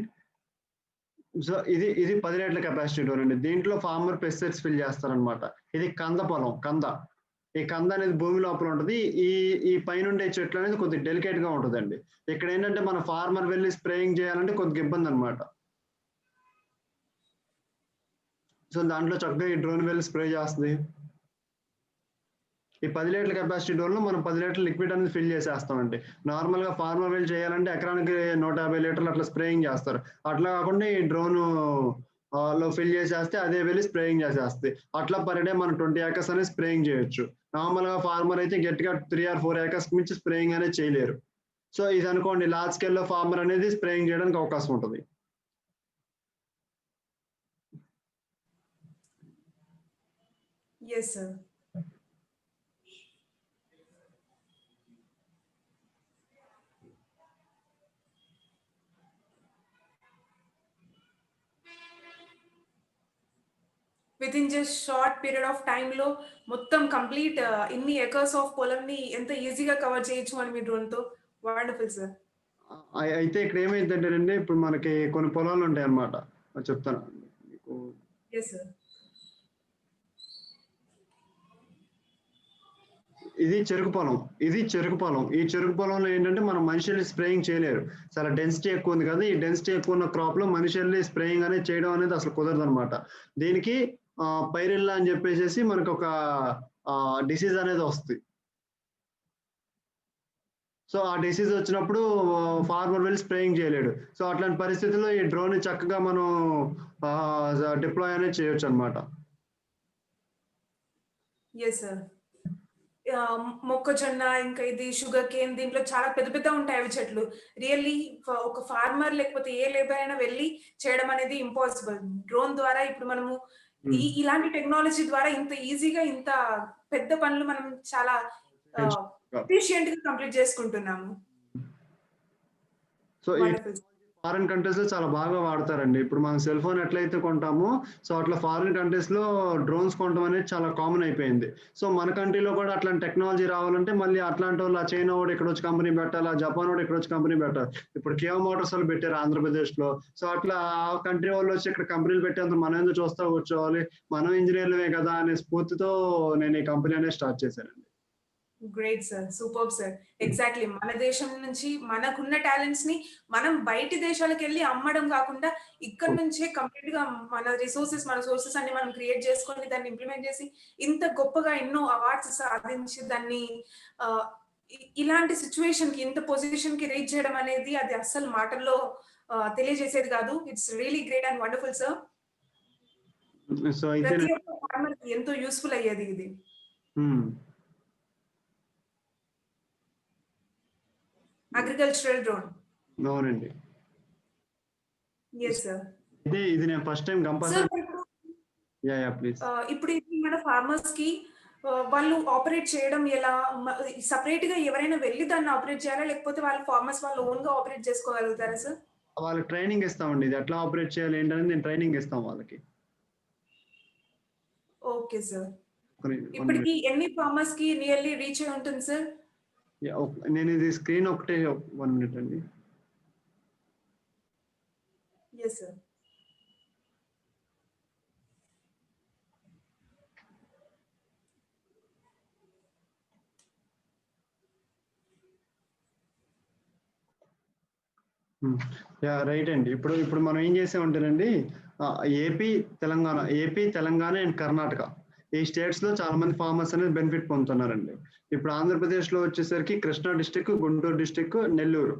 సో ఇది 10 లీటర్ల కెపాసిటీ డ్రోన్ అండి. దీంట్లో ఫార్మర్ పెస్టిసైడ్స్ ఫిల్ చేస్తారనమాట. ఇది కంద పొలం, ఈ కంద అనేది భూమి లోపల ఉంటుంది. ఈ పైన ఉండే చెట్లు అనేది కొద్దిగా డెలికేట్ గా ఉంటుందండి. ఇక్కడ ఏంటంటే మన ఫార్మర్ వెళ్ళి స్ప్రేయింగ్ చేయాలంటే కొద్దిగా ఇబ్బంది అనమాట. సో దాంట్లో చక్కగా ఈ డ్రోన్ వెళ్ళి స్ప్రే చేస్తుంది. ఈ 10 లీటర్ల కెపాసిటీ డ్రోన్ లో మనం 10 లీటర్ల లిక్విడ్ అనేది ఫిల్ చేసేస్తామండి. నార్మల్ గా ఫార్మర్ వెళ్ళి చేయాలంటే ఎకరానికి 150 లీటర్లు అట్లా స్ప్రేయింగ్ చేస్తారు. అట్లా కాకుండా ఈ డ్రోన్ లో ఫిల్ చేసేస్తే అదే వెళ్ళి స్ప్రేయింగ్ చేసేస్తుంది. అట్లా పర్ డే మనం 20 ఏకర్స్ అనేది స్ప్రేయింగ్ చేయొచ్చు. నార్మల్ గా ఫార్మర్ అయితే గట్టిగా 3 or 4 ఏకర్స్ మించి స్ప్రేయింగ్ అనేది చేయలేరు. సో ఇది అనుకోండి లార్జ్ స్కేల్ లో ఫార్మర్ అనేది స్ప్రేయింగ్ చేయడానికి అవకాశం ఉంటుంది. Yes, sir. Within just short period of time లో మొత్తం కంప్లీట్ ఇన్ని ఎకర్స్ ఆఫ్ పొలంని ఎంత ఈజీగా కవర్ చేయొచ్చు అని మీ డ్రోన్ తో. Wonderful sir. అయితే ఇక్కడ ఏమైందంటేనండి, ఇప్పుడు మనకి కొన్ని పొలాలు ఉంటాయి అన్నమాట, చెప్తాను మీకు. yes sir. ఇది చెరుకు పొలం. ఈ చెరుకు పొలంలో ఏంటంటే మనం మనుషుల్ని స్ప్రేయింగ్ చేయలేరు. చాలా డెన్సిటీ ఎక్కువ ఉంది కదా. ఈ డెన్సిటీ ఎక్కువ ఉన్న క్రాప్ లో మనుషుల్ని స్ప్రేయింగ్ అనేది చేయడం అనేది అసలు కుదరదు అనమాట. దీనికి పైరిల్లా అని చెప్పేసి మనకు ఒక డిసీజ్ అనేది వస్తుంది. సో ఆ డిసీజ్ వచ్చినప్పుడు ఫార్మర్ వెళ్ళి స్ప్రేయింగ్ చేయలేడు. సో అట్లాంటి పరిస్థితుల్లో ఈ డ్రోన్ చక్కగా మనం డిప్లాయ్ అనేది చేయొచ్చు అనమాట. Yes sir. మొక్కజొన్న, ఇంకా ఇది షుగర్ కేన్, దీంట్లో చాలా పెద్ద పెద్ద ఉంటాయి అవి చెట్లు. రియల్లీ ఒక ఫార్మర్ లేకపోతే ఏ లేబర్ అయినా వెళ్ళి చేయడం అనేది ఇంపాసిబుల్. డ్రోన్ ద్వారా ఇప్పుడు మనము ఇలాంటి టెక్నాలజీ ద్వారా ఇంత ఈజీగా ఇంత పెద్ద పనులు మనం చాలా ఎఫిషియెంట్ గా కంప్లీట్ చేసుకుంటున్నాము. సో ఫారిన్ కంట్రీస్ లో చాలా బాగా వాడతారండి. ఇప్పుడు మనం సెల్ ఫోన్ ఎట్లయితే కొంటామో, సో అట్లా ఫారిన్ కంట్రీస్ లో డ్రోన్స్ కొనడం అనేది చాలా కామన్ అయిపోయింది. సో మన కంట్రీలో కూడా అట్లాంటి టెక్నాలజీ రావాలంటే మళ్ళీ అట్లాంటి వాళ్ళు, ఆ చైనా వాడు ఇక్కడ వచ్చి కంపెనీ పెట్టాలి, ఆ జపాన్ వాడు ఇక్కడ వచ్చి కంపెనీ పెట్టాలి. ఇప్పుడు కియా మోటార్స్ వాళ్ళు పెట్టారు ఆంధ్రప్రదేశ్ లో. సో అట్లా ఆ కంట్రీ వాళ్ళు వచ్చి ఇక్కడ కంపెనీలు పెట్టేంత మనం ఎందుకు చూస్తా కూర్చోవాలి, మనం ఇంజనీర్లమే కదా అనే స్ఫూర్తితో నేను ఈ కంపెనీ అనేది స్టార్ట్ చేశానండి. Great sir. Superb sir. Exactly. మన దేశం నుంచి మనకున్న టాలెంట్స్‌ని మనం బయటి దేశాలకెళ్ళి అమ్మడం గాకుండా, ఇక్కడి నుంచే కంప్లీట్‌గా మన సోర్సెస్ అన్ని మనం క్రియేట్ చేసుకొని, దాన్ని ఇంప్లిమెంట్ చేసి, ఇంత గొప్పగా ఎన్నో అవార్డ్స్ సాధించి దాన్ని ఆహ్, ఇలాంటి సిట్యుయేషన్‌కి, ఇంత పొజిషన్‌కి రీచ్ చేయడం అనేది అది అస్సలు మాటల్లో తెలియజేసేది కాదు. It's really great and wonderful sir. So ప్రతి అయితేనండి. ఒక్క ఫార్మర్‌కి ఎంతో యూజ్‌ఫుల్ అయ్యేది ఇది. హ్మ్. Agricultural drone. అవునండి. Yes sir. ఇది నేను ఫస్ట్ టైమ్ గంపసాల. సార్ ఇప్పుడు యాహ్! ప్లీజ్. ఇప్పుడు ఇది మన ఫార్మర్స్‌కి వాళ్ళు ఆపరేట్ చేయడం ఎలా? సెపరేట్‌గా ఎవరైనా వెళ్లి దాన్ని ఆపరేట్ చేయాలా? లేకపోతే వాళ్ళు ఫార్మర్స్ వాళ్ళు ఓన్‌గా ఆపరేట్ చేసుకోగలుగుతారా సార్? వాళ్ళకి ట్రైనింగ్ ఇస్తామండి. ఇది ఎట్లా ఆపరేట్ చేయాలి ఏంటనేది నేను ట్రైనింగ్ ఇస్తాం వాళ్ళకి. Okay sir. ఒక ని 1 ఇప్పటికి మినిట్. ఎన్ని ఫార్మర్స్‌కి నియర్లీ రీచ్ అయి ఉంటుంది సార్? యాహ్! నేను ఇది స్క్రీన్ ఒకటే 1 మినిట్ అండి. Yes sir. హ్మ్. యాహ్! రైట్ అండి. ఇప్పుడు మనం ఏం చేసామంటేనండి ఏపీ, తెలంగాణ అండ్ కర్ణాటక ఈ స్టేట్స్‌లో చాలా మంది ఫార్మర్స్ అనేది బెనిఫిట్ పొందుతున్నారండి. ఇప్పుడు ఆంధ్రప్రదేశ్‌లో వచ్చేసరికి Krishna district, Guntur district, Nellore.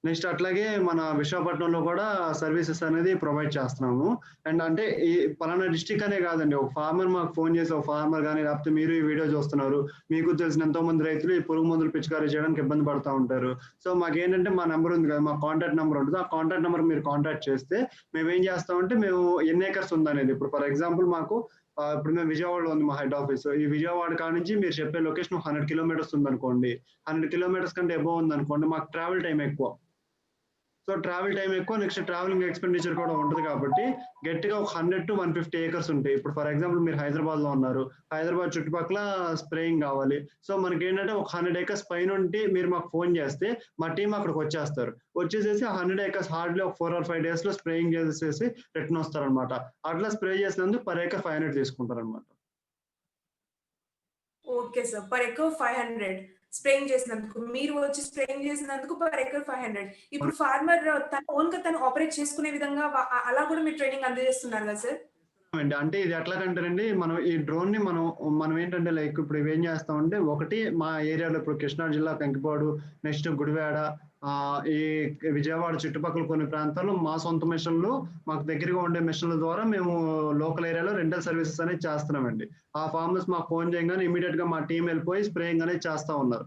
Next అట్లాగే మన విశాఖపట్నంలో కూడా సర్వీసెస్ అనేది ప్రొవైడ్ చేస్తున్నాము. అండ్ అంటే ఈ పలానా డిస్ట్రిక్ట్ అనే కాదండి. ఒక ఫార్మర్ మాకు ఫోన్ చేసి ఒక ఫార్మర్ గాని లేకపోతే మీరు ఈ వీడియో చూస్తున్నారు. మీకు తెలిసిన ఎంతో మంది రైతులు ఈ పురుగు మందులు పిచికారీ చేయడానికి ఇబ్బంది పడతా ఉంటారు. సో మాకేంటంటే మా నంబర్ ఉంది కదా! మా కాంటాక్ట్ నంబర్ ఉంటది. ఆ కాంటాక్ట్ నంబర్‌కి మీరు కాంటాక్ట్ చేస్తే మేమేం చేస్తామంటే మేము ఎన్ని ఎకర్స్ ఉందనేది ఇప్పుడు ఫర్ ఎగ్జాంపుల్ మాకు ఇప్పుడు మేము విజయవాడలో ఉంది మా హెడ్ ఆఫీస్. ఈ విజయవాడ కాడ్నుంచి మీరు చెప్పే లొకేషన్ 100 కిలోమీటర్స్ ఉందనుకోండి. 100 కిలోమీటర్స్ కంటే అబోవ్ ఉందనుకోండి మాకు ట్రావెల్ టైమ్ ఎక్కువ. సో ట్రావెల్ టైమ్ ఎక్కువ. నెక్స్ట్ ట్రావెలింగ్ ఎక్స్‌పెండిచర్ కూడా ఉంటది కాబట్టి గట్టిగా ఒక 100-150 ఏకర్స్ ఉంటాయి. ఇప్పుడు ఫర్ ఎగ్జాంపుల్ మీరు హైదరాబాద్‌లో ఉన్నారు. హైదరాబాద్ చుట్టుపక్కల స్ప్రేయింగ్ కావాలి. సో మనకేంటంటే ఒక 100 ఏకర్స్ పైనుండి మీరు మాకు ఫోన్ చేస్తే మా టీమ్ అక్కడికొచ్చేస్తారు. వచ్చేసేసి ఆ 100 ఏకర్స్ హార్డ్‌లీ ఒక 4 ఆర్ 5 డేస్‌లో స్ప్రేయింగ్ చేసేసేసి రిటర్న్ వస్తారనమాట. అట్లా స్ప్రే చేసినందుకు పర్ ఏకర్ 500 తీసుకుంటారనమాట. Okay sir. Per acre 500 spraying చేసినందుకు. మీరు వచ్చి స్ప్రేయింగ్ చేసినందుకు పర్ ఎకర్ 500. ఇప్పుడు ఫార్మర్ తన ఓన్‌గా తను ఆపరేట్ చేసుకునే విధంగా అలా కూడా మీరు ట్రైనింగ్ అందజేస్తున్నారు కదా సార్? అండి. అంటే ఇది ఎట్లాగంటేనండి, మనం ఈ డ్రోన్‌ని మనం ఏంటంటే లైక్ ఇప్పుడు ఇవేం చేస్తామంటే, ఒకటి మా ఏరియాలో ఇప్పుడు కృష్ణా జిల్లా కంకిపాడు, నెక్స్ట్ గుడివాడ, ఈ విజయవాడ చుట్టుపక్కల కొన్ని ప్రాంతాల్లో మా సొంత మిషన్‌లు, మాకు దగ్గరగా ఉండే మిషన్‌ల ద్వారా మేము లోకల్ ఏరియాలో రెంటల్ సర్వీసెస్ అనేది చేస్తున్నామండి. ఆ ఫార్మర్స్ మాకు ఫోన్ చేయంగానే ఇమ్మీడియేట్‌గా మా టీమ్ వెళ్ళిపోయి స్ప్రేయింగ్ అనేది చేస్తా ఉన్నారు.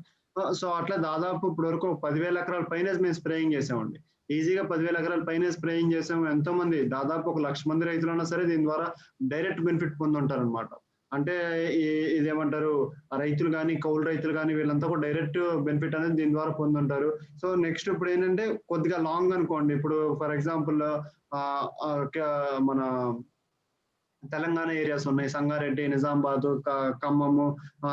సో, అట్లా దాదాపు ఇప్పటి వరకు 10,000 ఎకరాల పైనే మేము స్ప్రేయింగ్ చేసామండి. ఈజీగా 10,000 ఎకరాల పైనే స్ప్రేయింగ్ చేసాము. ఎంతోమంది దాదాపు ఒక 1,00,000 మంది రైతులున్నా సరే దీని ద్వారా డైరెక్ట్ బెనిఫిట్ పొందుంటారనమాట. అంటే ఈ ఇదేమంటారు రైతులు గాని, కౌలు రైతులు గాని వీళ్ళంతా కూడా డైరెక్ట్ బెనిఫిట్ అనేది దీని ద్వారా పొందుంటారు. సో నెక్స్ట్ ఇప్పుడేంటంటే కొద్దిగా లాంగ్ అనుకోండి. ఇప్పుడు ఫర్ ఎగ్జాంపుల్ ఆహ్, ఆహ్, క మన తెలంగాణ ఏరియాస్ ఉన్నాయి. సంగారెడ్డి, నిజామాబాదు, ఖమ్మము,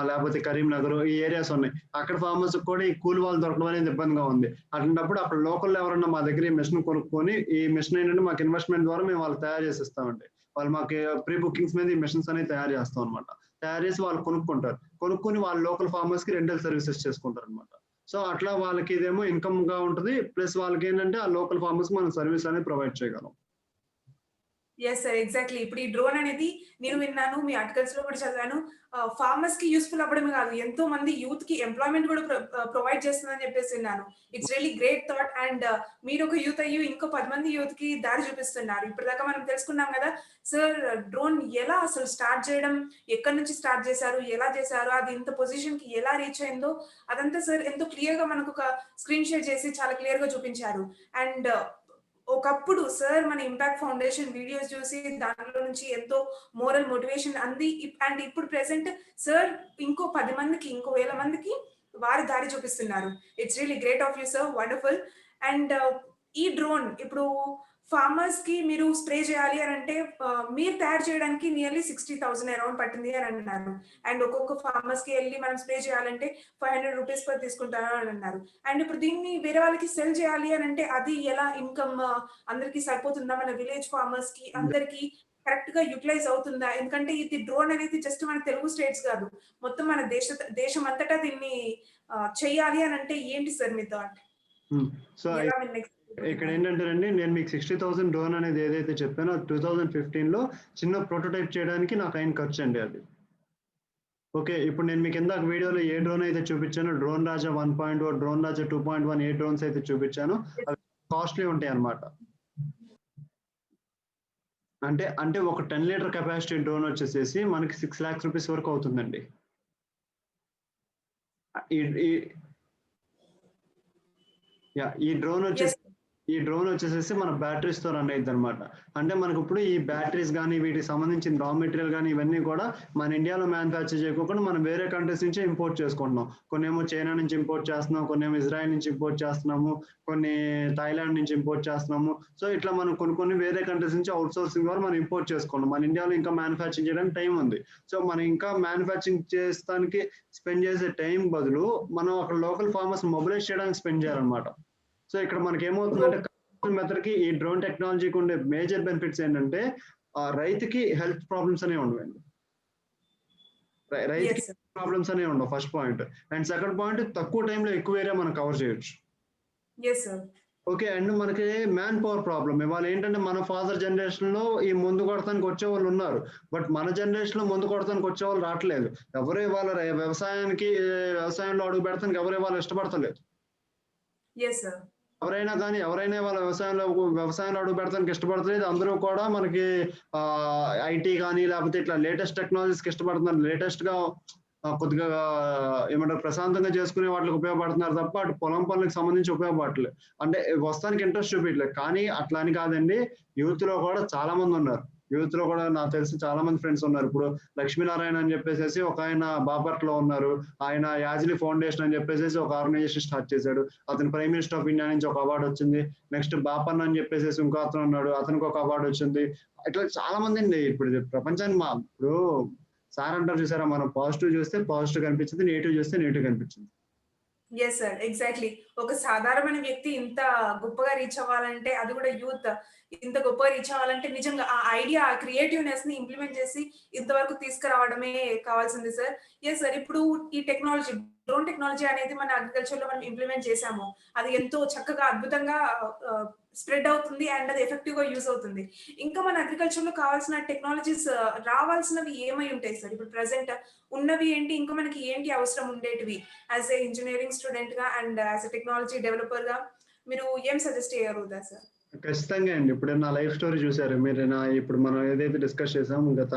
లేపోతే కరీంనగర్ ఈ ఏరియాస్ ఉన్నాయి. అక్కడ ఫార్మర్స్‌కి కూడా ఈ కూలి వాళ్ళు దొరకడం అనేది ఇబ్బందిగా ఉంది. అట్లాంటప్పుడు అక్కడ లోకల్‌లో ఎవరన్నా మా దగ్గర ఈ మెషిన్ కొనుక్కొని, ఈ మెషిన్ ఏంటంటే మాకు ఇన్వెస్ట్‌మెంట్ ద్వారా మేము వాళ్ళకి తయారు చేసి ఇస్తామండి. వాళ్ళు మాకు ప్రీ బుకింగ్స్ మీద ఈ మెషిన్స్ అనేవి తయారు చేస్తాం అన్నమాట. తయారు చేసి వాళ్ళు కొనుక్కుంటారు. కొనుక్కొని వాళ్ళు లోకల్ ఫార్మర్స్‌కి రెంటల్ సర్వీసెస్ చేసుకుంటారన్నమాట. సో అట్లా వాళ్ళకి ఇదేమో ఇన్‌కమ్‌గా ఉంటది. ప్లస్ వాళ్ళకేంటంటే ఆ లోకల్ ఫార్మర్స్‌కి మనం సర్వీస్ అనేది ప్రొవైడ్ చేయగలం. Yes sir. ఎగ్జాక్ట్‌లీ. ఇప్పుడు ఈ డ్రోన్ అనేది నేను విన్నాను. మీ ఆర్టికల్స్‌లో కూడా చదివాను. ఫార్మర్స్‌కి యూజ్‌ఫుల్ అవ్వడమే కాదు. ఎంతో మంది యూత్‌కి ఎంప్లాయ్‌మెంట్ కూడా ప్రొవైడ్ చేస్తుందని చెప్పేసి విన్నాను. It's really great thought and మీరొక యూత్ అయ్యి ఇంకో 10 మంది యూత్‌కి దారి చూపిస్తున్నారు. ఇప్పటిదాకా మనం తెలుసుకున్నాం కదా! సార్ డ్రోన్ ఎలా అసలు స్టార్ట్ చేయడం, ఎక్కడి నుంచి స్టార్ట్ చేశారు, ఎలా చేశారు, అది ఇంత పొజిషన్‌కి ఎలా రీచ్ అయిందో అదంతా సార్ ఎంతో క్లియర్‌గా మనకొక స్క్రీన్ షేర్ చేసి చాలా క్లియర్‌గా చూపించారు. అండ్ ఒకప్పుడు సార్ మన ఇంపాక్ట్ ఫౌండేషన్ వీడియోస్ చూసి దాంట్లో నుంచి ఎంతో మోరల్ మోటివేషన్ అంది. అండ్ ఇప్పుడు ప్రెజెంట్ సార్ ఇంకో 10 మందికి, ఇంకో 1000 మందికి వారు దారి చూపిస్తున్నారు. It's really great of you sir. Wonderful. And ఈ డ్రోన్ ఇప్పుడు ఫార్మర్స్‌కి మీరు స్ప్రే చేయాలి అనంటే మీరు తయారు చేయడానికి నియర్లీ 60,000 అరౌండ్ పట్టింది అని అన్నారు. అండ్ ఒక్కొక్క ఫార్మర్స్‌కి ఎళ్లి మనం స్ప్రే చేయాలంటే రూ. 500 పర్ తీసుకుంటారు అని అన్నారు. అండ్ ఇప్పుడు దీన్ని వేరే వాళ్ళకి సెల్ చేయాలి అనంటే అది ఎలా ఇన్‌కమ్ అందరికి సరిపోతుందా? మన విలేజ్ ఫార్మర్స్‌కి అందరికి కరెక్ట్ గా యూటిలైజ్ అవుతుందా? ఎందుకంటే ఇది డ్రోన్ అనేది జస్ట్ మన తెలుగు స్టేట్స్ కాదు. మొత్తం మన దేశం అంతటా దీన్ని చెయ్యాలి అని అంటే ఏంటి సార్ మీ థాట్? సో ఎలా మీరు నెక్స్ట్ ఇక్కడ ఏంటంటేనండి, నేను మీకు 60,000 డ్రోన్ అనేది ఏదైతే చెప్పానో 2015లో చిన్న ప్రోటోటైప్ చేయడానికి నాకు అయిన ఖర్చు అండి అది. ఓకే. ఇప్పుడు నేను మీకు ఇందాక వీడియోలో ఏ డ్రోన్ అయితే చూపించానో డ్రోన్ రాజా 1.0, డ్రోన్ రాజా 2.1 ఏ డ్రోన్స్ అయితే చూపించానో అవి కాస్ట్లీ ఉంటాయి అన్నమాట. అంటే ఒక 10 లీటర్ కెపాసిటీ డ్రోన్ వచ్చేసేసి మనకి 6 lakhs రూపీస్ వరకు అవుతుందండి. ఈ డ్రోన్ వచ్చేసి మన బ్యాటరీస్ తో రన్ అయ్యిద్ది అనమాట. అంటే మనకు ఇప్పుడు ఈ బ్యాటరీస్ కానీ వీటికి సంబంధించిన రా మెటీరియల్ కానీ ఇవన్నీ కూడా మన ఇండియాలో మ్యానుఫ్యాక్చర్ చేయకుండా మనం వేరే కంట్రీస్ నుంచి ఇంపోర్ట్ చేసుకుంటున్నాం. కొన్ని ఏమో చైనా నుంచి ఇంపోర్ట్ చేస్తున్నాం, కొన్ని ఏమో ఇజ్రాయెల్ నుంచి ఇంపోర్ట్ చేస్తున్నాము, కొన్ని థాయిలాండ్ నుంచి ఇంపోర్ట్ చేస్తున్నాము. సో ఇట్లా మనం కొన్ని వేరే కంట్రీస్ నుంచి అవుట్ సోర్సింగ్ ద్వారా మనం ఇంపోర్ట్ చేసుకున్నాం. మన ఇండియాలో ఇంకా మ్యానుఫ్యాక్చరింగ్ చేయడానికి టైం ఉంది. సో మనం ఇంకా మ్యానుఫ్యాక్చరింగ్ చేస్తానికి స్పెండ్ చేసే టైం బదులు మనం అక్కడ లోకల్ ఫార్మర్స్ మొబిలైజ్ చేయడానికి స్పెండ్ చేయాలన్నమాట. సో ఇక్కడ మనకి ఏమవుతుందంటే మెథడ్ కి ఈ డ్రోన్ టెక్నాలజీకి ఉండే మేజర్ బెనిఫిట్స్ ఏంటంటే రైతుకి హెల్త్ ప్రాబ్లమ్స్ అనేవి ఉండవండి. రైతుకి ప్రాబ్లమ్స్ అనేవి ఉండవు first point. And second point, తక్కువ టైంలో ఎక్కువ ఏరియా మనం కవర్ చేయొచ్చు. ఓకే. అండ్ మనకి మ్యాన్ పవర్ ప్రాబ్లం ఇవాళ ఏంటంటే మన ఫాదర్ జనరేషన్ లో ఈ ముందు కొడతానికి వచ్చే వాళ్ళు ఉన్నారు. బట్ మన జనరేషన్ లో ముందు కొడతానికి వచ్చే వాళ్ళు రావట్లేదు. ఎవరు ఇవాళ వ్యవసాయంలో అడుగు పెడతానికి ఎవరు ఇవాళ ఇష్టపడతలేదు. ఎవరైనా వాళ్ళ వ్యవసాయంలో అడుగు పెడతానికి ఇష్టపడతలేదు. అందరూ కూడా మనకి ఐటీ కానీ లేకపోతే ఇట్లా లేటెస్ట్ టెక్నాలజీస్కి ఇష్టపడుతున్నారు. లేటెస్ట్ గా కొద్దిగా ఏమంటారు ప్రశాంతంగా చేసుకునే వాటికి ఉపయోగపడుతున్నారు తప్ప అటు పొలం పనులకు సంబంధించి ఉపయోగపడలేదు. అంటే వస్తానికి ఇంట్రెస్ట్ చూపించలేదు. కానీ అట్లా అని కాదండి, యూత్ లో కూడా చాలా మంది ఉన్నారు. యూత్ లో కూడా నాకు తెలిసి చాలా మంది ఫ్రెండ్స్ ఉన్నారు. ఇప్పుడు లక్ష్మీనారాయణ అని చెప్పేసి ఒక ఆయన బాపట్ల ఉన్నారు. ఆయన యాజిలీ ఫౌండేషన్ అని చెప్పేసి ఒక ఆర్గనైజేషన్ స్టార్ట్ చేశాడు. అతను ప్రైమ్ మినిస్టర్ ఆఫ్ ఇండియా నుంచి ఒక అవార్డు వచ్చింది. నెక్స్ట్ బాపన్న అని చెప్పేసి ఇంకో అతను ఉన్నాడు, అతనికి ఒక అవార్డు వచ్చింది. ఇట్లా చాలా మంది అండి. ఇప్పుడు ప్రపంచాన్ని ఇప్పుడు సార్ అంటారు చూసారా, మనం పాజిటివ్ చూస్తే పాజిటివ్ కనిపించింది, నెగిటివ్ చూస్తే నెగిటివ్ కనిపించింది. ఎగ్జాక్ట్లీ. ఒక సాధారణమైన వ్యక్తి ఇంత గొప్పగా రీచ్ అవ్వాలంటే, అది కూడా యూత్ ఇంత గొప్పగా రీచ్ అవ్వాలంటే నిజంగా ఆ ఐడియా, ఆ క్రియేటివ్‌నెస్ ని ఇంప్లిమెంట్ చేసి ఇంతవరకు తీసుకురావడమే కావాల్సింది సార్. సార్. ఇప్పుడు ఈ టెక్నాలజీ, డ్రోన్ టెక్నాలజీ అనేది మన అగ్రికల్చర్ లో మనం ఇంప్లిమెంట్ చేసాము. అది ఎంతో చక్కగా అద్భుతంగా స్ప్రెడ్ అవుతుంది అండ్ అది ఎఫెక్టివ్ గా యూజ్ అవుతుంది. ఇంకా మన అగ్రికల్చర్ లో కావాల్సిన టెక్నాలజీస్ రావాల్సినవి ఏమై ఉంటాయి సార్? ఇప్పుడు ప్రెసెంట్ ఉన్నవి ఏంటి, ఇంకా మనకి ఏంటి అవసరం ఉండేటివి యాజ్ ఏ ఇంజనీరింగ్ స్టూడెంట్ గా and as a technology developer గా మీరు ఏం సజెస్ట్ చేయగలుగుతారు సార్? ఖచ్చితంగా అండి. ఇప్పుడు నా లైఫ్ స్టోరీ చూసారు మీరు. ఇప్పుడు మనం ఏదైతే డిస్కస్ చేసాం గత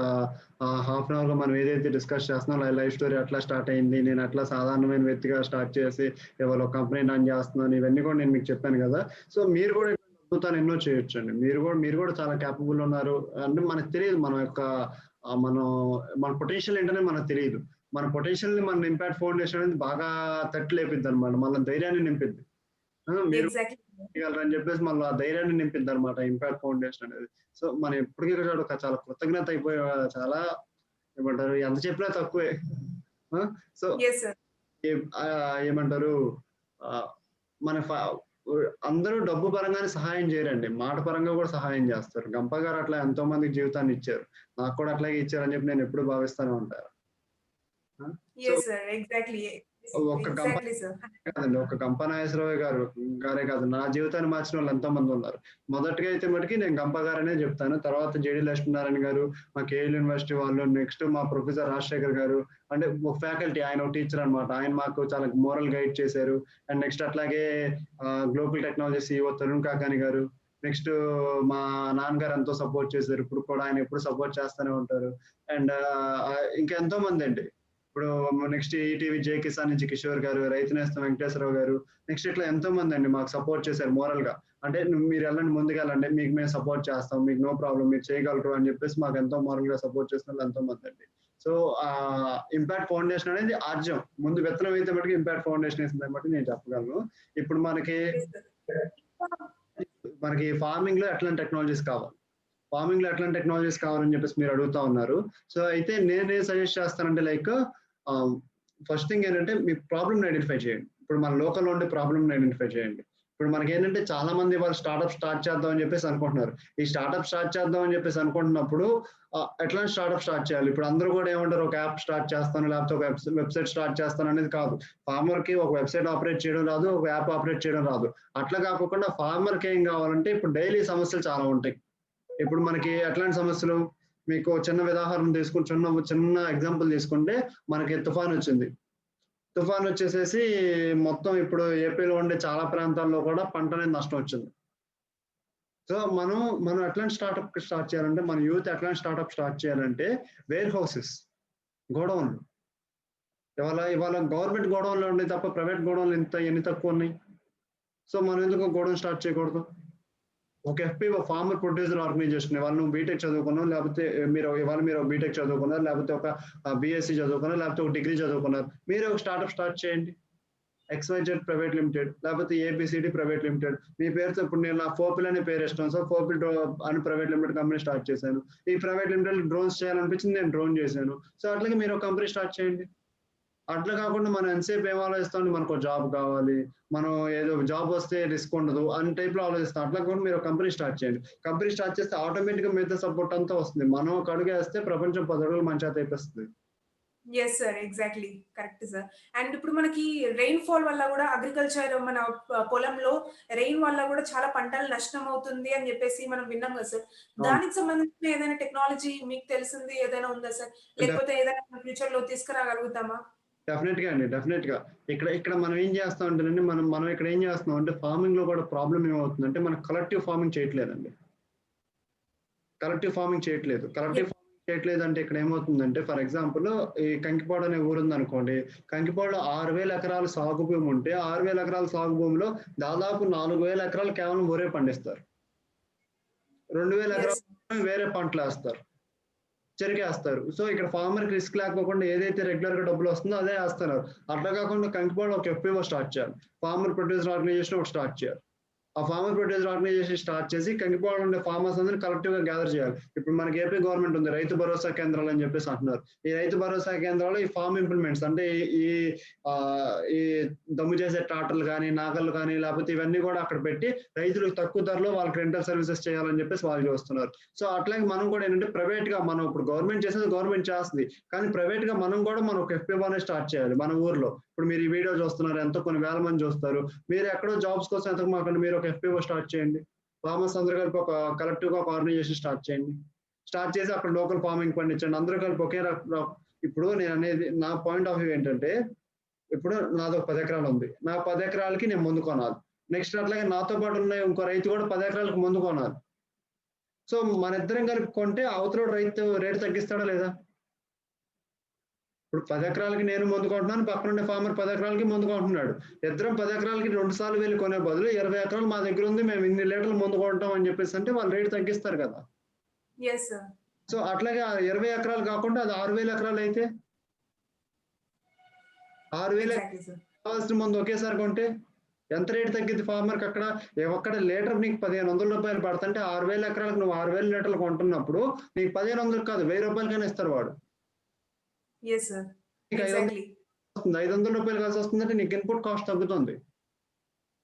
హాఫ్ అన్ అవర్ లో మనం ఏదైతే డిస్కస్ చేస్తున్నాం, లైఫ్ స్టోరీ అట్లా స్టార్ట్ అయింది, నేను అట్లా సాధారణమైన వ్యక్తిగా స్టార్ట్ చేసి ఇవాళ ఒక కంపెనీ రన్ చేస్తున్నాను, ఇవన్నీ కూడా నేను మీకు చెప్పాను కదా. సో మీరు కూడా అద్భుతాలు ఎన్నో చేయొచ్చు అండి. మీరు కూడా చాలా క్యాపబుల్ ఉన్నారు. అంటే మనకు తెలియదు మన యొక్క మన పొటెన్షియల్ ఏంటనే మనకు తెలియదు. మన పొటెన్షియల్ ని మన ఇంపాక్ట్ ఫౌండేషన్ అనేది బాగా తట్టి లేపిద్ది అనమాట. మన ధైర్యాన్ని నింపిద్ది. మీరు అని చెప్పేసి మళ్ళీ ఆ ధైర్యాన్ని నింపిద్ది అనమాట ఇంపాక్ట్ ఫౌండేషన్ అనేది. సో మనం ఎప్పటికీ చాలా కృతజ్ఞత అయిపోయే, చాలా ఏమంటారు ఎంత చెప్పినా తక్కువే. సో ఏమంటారు మన అందరూ డబ్బు పరంగానే సహాయం చేయరండి, మాట పరంగా కూడా సహాయం చేస్తారు. గంప గారు అట్లా ఎంతో మందికి జీవితాన్ని ఇచ్చారు, నాకు కూడా అట్లాగే ఇచ్చారని చెప్పి నేను ఎప్పుడు భావిస్తూనే ఉంటాను. కాదండి, ఒక గంప నాగేశ్వరరావు గారే కాదు, నా జీవితాన్ని మార్చిన వాళ్ళు ఎంతో మంది ఉన్నారు. మొదటిగా అయితే మటుకి నేను గంప గారనే చెప్తాను. తర్వాత జేడి లక్ష్మీనారాయణ గారు, మా కేఎల్ యూనివర్సిటీ వాళ్ళు, నెక్స్ట్ మా ప్రొఫెసర్ రాజశేఖర్ గారు, అంటే ఒక ఫ్యాకల్టీ, ఆయన ఒక టీచర్ అనమాట. ఆయన మాకు చాలా మోరల్ గైడ్ చేశారు. అండ్ నెక్స్ట్ అట్లాగే global technology CEO Tarun Kakani గారు, నెక్స్ట్ మా నాన్నగారు ఎంతో సపోర్ట్ చేశారు. ఇప్పుడు కూడా ఆయన ఎప్పుడు సపోర్ట్ చేస్తూనే ఉంటారు. అండ్ ఇంకా ఎంతో మంది అండి. ఇప్పుడు నెక్స్ట్ ఈటీవీ జే కిసాన్ నుంచి కిషోర్ గారు, రైతు నేస్తం వెంకటేశ్వరరావు గారు, నెక్స్ట్ ఇట్లా ఎంతో మంది అండి మాకు సపోర్ట్ చేశారు మోరల్ గా. అంటే మీరు వెళ్ళండి, ముందుకెళ్ళండి, మీకు మేము సపోర్ట్ చేస్తాం, మీకు నో ప్రాబ్లం, మీరు చేయగలరు అని చెప్పేసి మాకు ఎంతో మోరల్ గా సపోర్ట్ చేసిన వాళ్ళు ఎంతో మంది అండి. సో ఇంపాక్ట్ ఫౌండేషన్ అనేది ఆర్జం, ముందు విత్తనం అయితే మటుకు ఇంపాక్ట్ ఫౌండేషన్ వేసిందని బట్టి నేను చెప్పగలను. ఇప్పుడు మనకి ఫార్మింగ్ లో ఎట్లాంటి టెక్నాలజీస్ కావాలని చెప్పేసి మీరు అడుగుతా ఉన్నారు. సో అయితే నేనేం సజెస్ట్ చేస్తానంటే, లైక్ ఫస్ట్ థింగ్ ఏంటంటే మీ ప్రాబ్లమ్ ఐడెంటిఫై చేయండి. ఇప్పుడు మన లోకల్లో ఉండే ప్రాబ్లమ్ ఐడెంటిఫై చేయండి. ఇప్పుడు మనకేంటంటే చాలా మంది వాళ్ళు స్టార్ట్‌అప్ స్టార్ట్ చేద్దాం అని చెప్పేసి అనుకుంటున్నారు. ఈ స్టార్ట్‌అప్ స్టార్ట్ చేద్దాం అని చెప్పేసి అనుకుంటున్నప్పుడు ఎట్లాంటి స్టార్ట్‌అప్ స్టార్ట్ చేయాలి? ఇప్పుడు అందరూ కూడా ఏమంటారు, ఒక యాప్ స్టార్ట్ చేస్తాను, లేకపోతే ఒక వెబ్‌సైట్ స్టార్ట్ చేస్తాను అనేది కాదు. ఫార్మర్‌కి ఒక వెబ్‌సైట్ ఆపరేట్ చేయడం రాదు, ఒక యాప్ ఆపరేట్ చేయడం రాదు. అట్లా కాకోకుండా ఫార్మర్‌కి ఏం కావాలంటే ఇప్పుడు డైలీ సమస్యలు చాలా ఉంటాయి. ఇప్పుడు మనకి ఎట్లాంటి సమస్యలు? మీకు చిన్న ఉదాహరణ తీసుకొని చిన్న ఎగ్జాంపుల్ తీసుకుంటే మనకి తుఫాన్ వచ్చింది. తుఫాన్ వచ్చేసేసి మొత్తం ఇప్పుడు ఏపీలో ఉండే చాలా ప్రాంతాల్లో కూడా పంట అనేది నష్టం వచ్చింది. సో, మనం ఎట్లాంటి స్టార్ట్‌అప్ స్టార్ట్ చేయాలంటే, మన యూత్ ఎట్లాంటి స్టార్ట్‌అప్ స్టార్ట్ చేయాలంటే, వేర్ హౌసెస్, గోడౌన్‌లు. ఇవాళ గవర్నమెంట్ గోడౌన్‌లు ఉన్నాయి తప్ప ప్రైవేట్ గోడౌన్‌లు ఎన్ని తక్కువున్నాయి. సో, మనం ఎందుకు గోడౌన్ స్టార్ట్ చేయకూడదు? ఒక ఎఫ్‌పిఓ, ఫార్మర్ ప్రొడ్యూసర్ ఆర్గనైజేషన్. ఇవాళ నువ్వు బీటెక్ చదువుకున్నావు, లేకపోతే మీరు బీటెక్ చదువుకున్నారు, లేకపోతే ఒక బీఎస్సీ చదువుకున్నారు, లేకపోతే ఒక డిగ్రీ చదువుకున్నారు. మీరే ఒక స్టార్ట్‌అప్ స్టార్ట్ చేయండి. ఎక్స్‌వైజెడ్ ప్రైవేట్ లిమిటెడ్, లేకపోతే ఏబీసీడీ ప్రైవేట్ లిమిటెడ్. మీ పేరుతో ఇప్పుడు నేను నాకు ఫోపిల్ అనే పేరు ఇష్టం. సో, ఫోపిల్ అని ప్రైవేట్ లిమిటెడ్ కంపెనీ స్టార్ట్ చేశాను. ఈ ప్రైవేట్ లిమిటెడ్ డ్రోన్స్ చేయాలనిపించింది, నేను డ్రోన్ చేశాను. సో, అట్లాగే మీరు ఒక కంపెనీ స్టార్ట్ చేయండి. అట్లా కాకుండా మనం ఎంతసేపు ఏం ఆలోచిస్తామంటే మనకు జాబ్ కావాలి, మనం ఏదో జాబ్ వస్తే రిస్క్ ఉండదు అని టైప్‌లో ఆలోచిస్తాం. అట్లా కాకుండా మీరు ఒక కంపెనీ స్టార్ట్ చేయండి. కంపెనీ స్టార్ట్ చేస్తే ఆటోమేటిక్‌గా మిగతా సపోర్ట్ అంతా వస్తుంది. మనం ఒక అడుగేస్తే ప్రపంచం 10 అడుగులు మన చేత ఏపేస్తది. Yes sir. Exactly. Correct sir. And ఇప్పుడు మనకి రెయిన్ ఫాల్ వల్ల గూడా అగ్రికల్చర్ మన పొలంలో రెయిన్ వల్ల గూడా చాలా పంటలు నష్టం అవుతుంది అని జెప్పేసి మనం విన్నాం గదా సార్. అవును. దానికి సంబంధించిన ఏదైనా టెక్నాలజీ మీకు తెలిసింది ఏదైనా ఉందా సార్? డెఫ్ లేకపోతే ఏదైనా ఫ్యూచర్‌లో తీసుకురాగలుగుతామా? డెఫినెట్‌గా అండి. డెఫినెట్‌గా. ఇక్కడ మనం ఏం చేస్తామంటేనండి, మనం ఇక్కడ ఏం చేస్తున్నామంటే ఫార్మింగ్‌లో కూడా ప్రాబ్లమ్ ఏమవుతుందంటే మనం కలెక్టివ్ ఫార్మింగ్ చేయట్లేదండి. కలెక్టివ్ ఫార్మింగ్ చేయట్లేదు. Collective yes. ఫార్మింగ్ చేయట్లేదంటే ఇక్కడ ఏమవుతుందంటే ఫర్ ఎగ్జాంపుల్ ఈ కంకిపాడు అనే ఊరుందనుకోండి. కంకిపాడులో 6,000 ఎకరాలు సాగు భూమి ఉంటే 6,000 ఎకరాల సాగు భూమిలో దాదాపు 4,000 ఎకరాలు కేవలం వరే పండిస్తారు. 2,000 యెస్. ఎకరాలు వేరే పంటలేస్తారు. చెరుకేస్తారు. సో, ఇక్కడ ఫార్మర్‌కి రిస్క్ లేకోకుండా ఏదైతే రెగ్యులర్‌గా డబ్బులొస్తుందో అదే ఏస్తున్నారు. అట్లా కాకుండా కంకిపాడులో ఒక ఎఫ్‌పిఓ స్టార్ట్ చేయాలి. ఫార్మర్ ప్రొడ్యూసర్ ఆర్గనైజేషన్ ఒకటి స్టార్ట్ చేయాలి. ఆ ఫార్మర్ ప్రొడ్యూసర్ ఆర్గనైజేషన్ స్టార్ట్ చేసి కంకిపాడులో ఉండే ఫార్మర్స్ అందరిని కలెక్టివ్‌గా గ్యాదర్ చేయాలి. ఇప్పుడు మనకి ఏపీ గవర్నమెంట్ ఉంది. రైతు భరోసా కేంద్రాలు అని చెప్పేసి అంటున్నారు. ఈ రైతు భరోసా కేంద్రాలు ఈ ఫార్మ్ ఇంప్లిమెంట్స్ అంటే ఈ ఈ దమ్ము చేసే ట్రాక్టర్లు గానీ, నాగళ్ళు గానీ లేకపోతే ఇవన్నీ కూడా అక్కడ పెట్టి రైతులకు తక్కువ ధరలో వాళ్ళకి రెంటల్ సర్వీసెస్ చేయాలని చెప్పేసి వాళ్ళు చూస్తున్నారు. సో, అట్లాగే మనం కూడా ఏంటంటే ప్రైవేట్‌గా మనం ఇప్పుడు గవర్నమెంట్ చేసేది గవర్నమెంట్ చేస్తది. కానీ ప్రైవేట్‌గా మనం కూడా ఒక ఎఫ్‌పిఓ అనేది స్టార్ట్ చేయాలి మన ఊర్లో. ఇప్పుడు మీరు ఈ వీడియో చూస్తున్నారు. ఎంతో కొన్ని వేల మంది చూస్తారు. మీరు ఎక్కడో జాబ్స్ కోసం ఎతకమాకండి. మీరు ఒక ఎఫ్‌పిఓ స్టార్ట్ చేయండి. ఫార్మర్స్ అందరూ కలిపి ఒక కలెక్టివ్‌గా ఒక ఆర్గనైజేషన్ స్టార్ట్ చేయండి. స్టార్ట్ చేసి అక్కడ లోకల్ ఫార్మింగ్ పండించండి. అందరూ కలిపి ఒకే ఇప్పుడు నేననేది నా పాయింట్ ఆఫ్ వ్యూ ఏంటంటే, ఇప్పుడు నాదో 10 ఎకరాలు ఉంది. నా 10 ఎకరాలకి నేను ముందు కొనాలి. నెక్స్ట్ అట్లాగే నాతో పాటు ఉన్న ఇంకో రైతు కూడా 10 ఎకరాలకు ముందు కొనాలి. సో, మనిద్దరం కలిపి కొంటే అవతలోడు రైతు రేట్ తగ్గిస్తాడా లేదా? ఇప్పుడు 10 ఎకరాలకి నేను ముందు కొంటున్నాను. పక్కనుండే ఫార్మర్ 10 ఎకరాలకి ముందు కొంటున్నాడు. ఇద్దరం 10 ఎకరాలకి 2 సార్లు వెళ్లి కొనే బదులు 20 ఎకరాలు మా దగ్గరుంది. మేము ఇన్ని లీటర్లు ముందు కొంటాం అని చెప్పేసంటే వాళ్ళు రేట్ తగ్గిస్తారు కదా! Yes sir. సో, అట్లాగే ఆ 20 ఎకరాలు కాకుండా అది 6,000 ఎకరాలైతే 6,000 ఎగ్జాక్ట్‌లీ సార్. కావాల్సిన మందు ఒకేసారి కొంటే ఎంత రేట్ తగ్గిద్ది ఫార్మర్‌కి అక్కడ? ఒక్కడ లీటర్ నీకు రూ. 1,500 పడుతుంటే 6,000 ఎకరాలకు నువ్వు 6,000 లీటర్లు కొంటున్నప్పుడు నీకు 1,500 కాదు రూ. 1,000 ఇస్తారు వాడు. Yes sir. నీకు 500 ఎగ్జాక్ట్‌లీ. వస్తుంది. రూ. 500 కలిసొస్తుందంటే నీకు ఇన్‌పుట్ కాస్ట్ తగ్గుతుంది.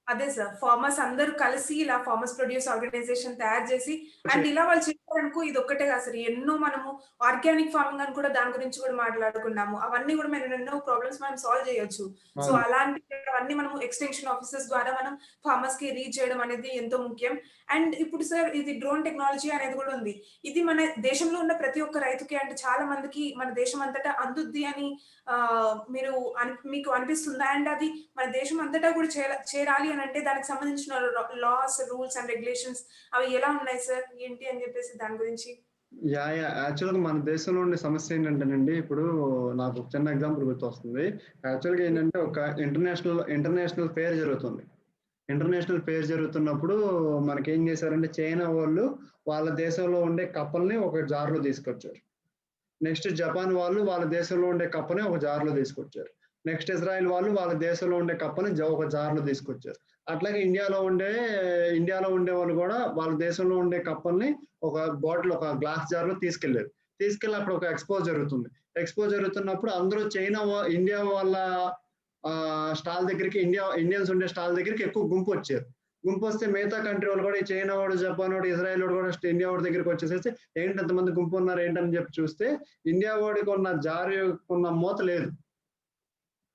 అదే సార్. ఫార్మర్స్ అందరూ కలిసి ఇలా ఫార్మర్స్ ప్రొడ్యూస్ ఆర్గనైజేషన్ తయారు చేసి చే అండ్ ఇలా వాళ్ళు చెప్పారనుకో ఇదొక్కటే కాదు సార్. ఎన్నో మనము ఆర్గానిక్ ఫార్మింగ్ అని కూడా దాని గురించి కూడా మాట్లాడుకున్నాము. అవన్నీ కూడా మనం ఎన్నో ప్రాబ్లమ్స్ మనం సాల్వ్ చేయొచ్చు. సో, అవును. అలాంటివన్నీ మనము ఎక్స్‌టెన్షన్ ఆఫీసర్స్ ద్వారా మనం ఫార్మర్స్‌కి రీచ్ చేయడం అనేది ఎంతో ముఖ్యం. అండ్ ఇప్పుడు సార్ ఇది డ్రోన్ టెక్నాలజీ అనేది కూడా ఉంది. ఇది మన దేశంలో ఉన్న ప్రతి ఒక్క రైతుకి అంటే చాలా మందికి మన దేశం అంతటా అందుద్ది అని మీరు మీకు అనిపిస్తుందా? అండ్ అది మన దేశం అంతటా కూడా చేరాలి అనంటే దానికి సంబంధించిన లాస్, రూల్స్ అండ్ రెగ్యులేషన్స్ అవి ఎలా ఉన్నాయి సార్? ఏంటి అని జెప్పేసి దాని గురించి? యాక్చువల్‌గా మన దేశంలో ఉండే సమస్య ఏంటంటేనండి, ఇప్పుడు నాకు ఒక చిన్న ఎగ్జాంపుల్ గుర్తొస్తుంది. యాక్చువల్‌గా ఏంటంటే ఒక ఇంటర్నేషనల్ ఫెయిర్ జరుగుతుంది. ఇంటర్నేషనల్ ఫెయిర్ జరుగుతున్నప్పుడు మనకేం చేశారంటే చైనా వోళ్ళు వాళ్ళ దేశంలో ఉండే కప్పల్ని ఒక జార్‌లో తీసుకొచ్చారు. నెక్స్ట్ జపాన్ వాళ్ళు వాళ్ళ దేశంలో ఉండే కప్పని ఒక జార్‌లో తీసుకొచ్చారు. నెక్స్ట్ ఇజ్రాయెల్ వాళ్ళు వాళ్ళ దేశంలో ఉండే కప్పని ఒక జార్‌లో తీసుకొచ్చారు. అట్లాగే ఇండియాలో ఉండేవాళ్ళు గూడా వాళ్ళ దేశంలో ఉండే కప్పల్ని ఒక గ్లాస్ జార్‌లో తీసుకెళ్లారు. తీసుకెళ్ళి అక్కడ ఒక ఎక్స్‌పో జరుగుతుంది. ఎక్స్‌పో జరుగుతున్నప్పుడు అందరూ ఇండియా వాళ్ళ స్టాల్ దగ్గరికి ఇండియన్స్ ఉండే స్టాల్ దగ్గరికి ఎక్కువ గుంపొచ్చారు. గుంపు వస్తే మిగతా కంట్రీ వాళ్ళు కూడా, ఈ చైనా వాడు, జపాన్ వాడు, ఇజ్రాయెల్ వాడు కూడా ఇండియా వాడి దగ్గరికి వచ్చేసేసి ఏంటి అంతమంది గుంపు ఉన్నారు ఏంటని చెప్పి చూస్తే ఇండియా వాడికి ఉన్న జారి ఉన్న మూత లేదు.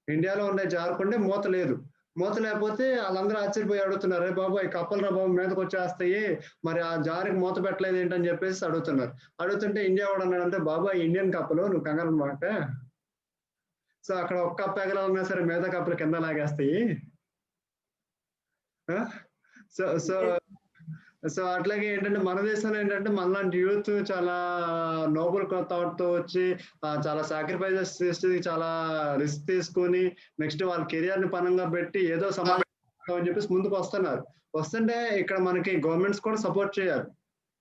ఇండియాలో ఉండే జారుకుండే మూత లేదు. మూత లేకపోతే వాళ్ళందరూ ఆశ్చర్యపోయి అడుగుతున్నారు, రే బాబు ఈ కప్పలు రా బాబు మీదకి వచ్చేస్తాయి, మరి ఆ జారికి మూత పెట్టలేదు ఏంటని చెప్పేసి అడుగుతున్నారు. అడుగుతుంటే ఇండియా వాడు అన్నాడంటే, బాబు ఇండియన్ కప్పలు నువ్వు కంగారు మాట, సో అక్కడ ఒక్క కప్ప ఎగరాలన్నా సరే మిగతా కప్పలు కింద లాగేస్తాయి. సో సో సో అట్లాగే ఏంటంటే మన దేశంలో ఏంటంటే మనలాంటి యూత్ చాలా నోబుల్ థాట్ తో వచ్చి చాలా సాక్రిఫైజెస్ చేసి చాలా రిస్క్ తీసుకొని నెక్స్ట్ వాళ్ళ కెరియర్ ని పనంగా పెట్టి ఏదో సమాజం అని చెప్పేసి ముందుకు వస్తున్నారు. వస్తుంటే ఇక్కడ మనకి గవర్నమెంట్స్ కూడా సపోర్ట్ చేయాలి,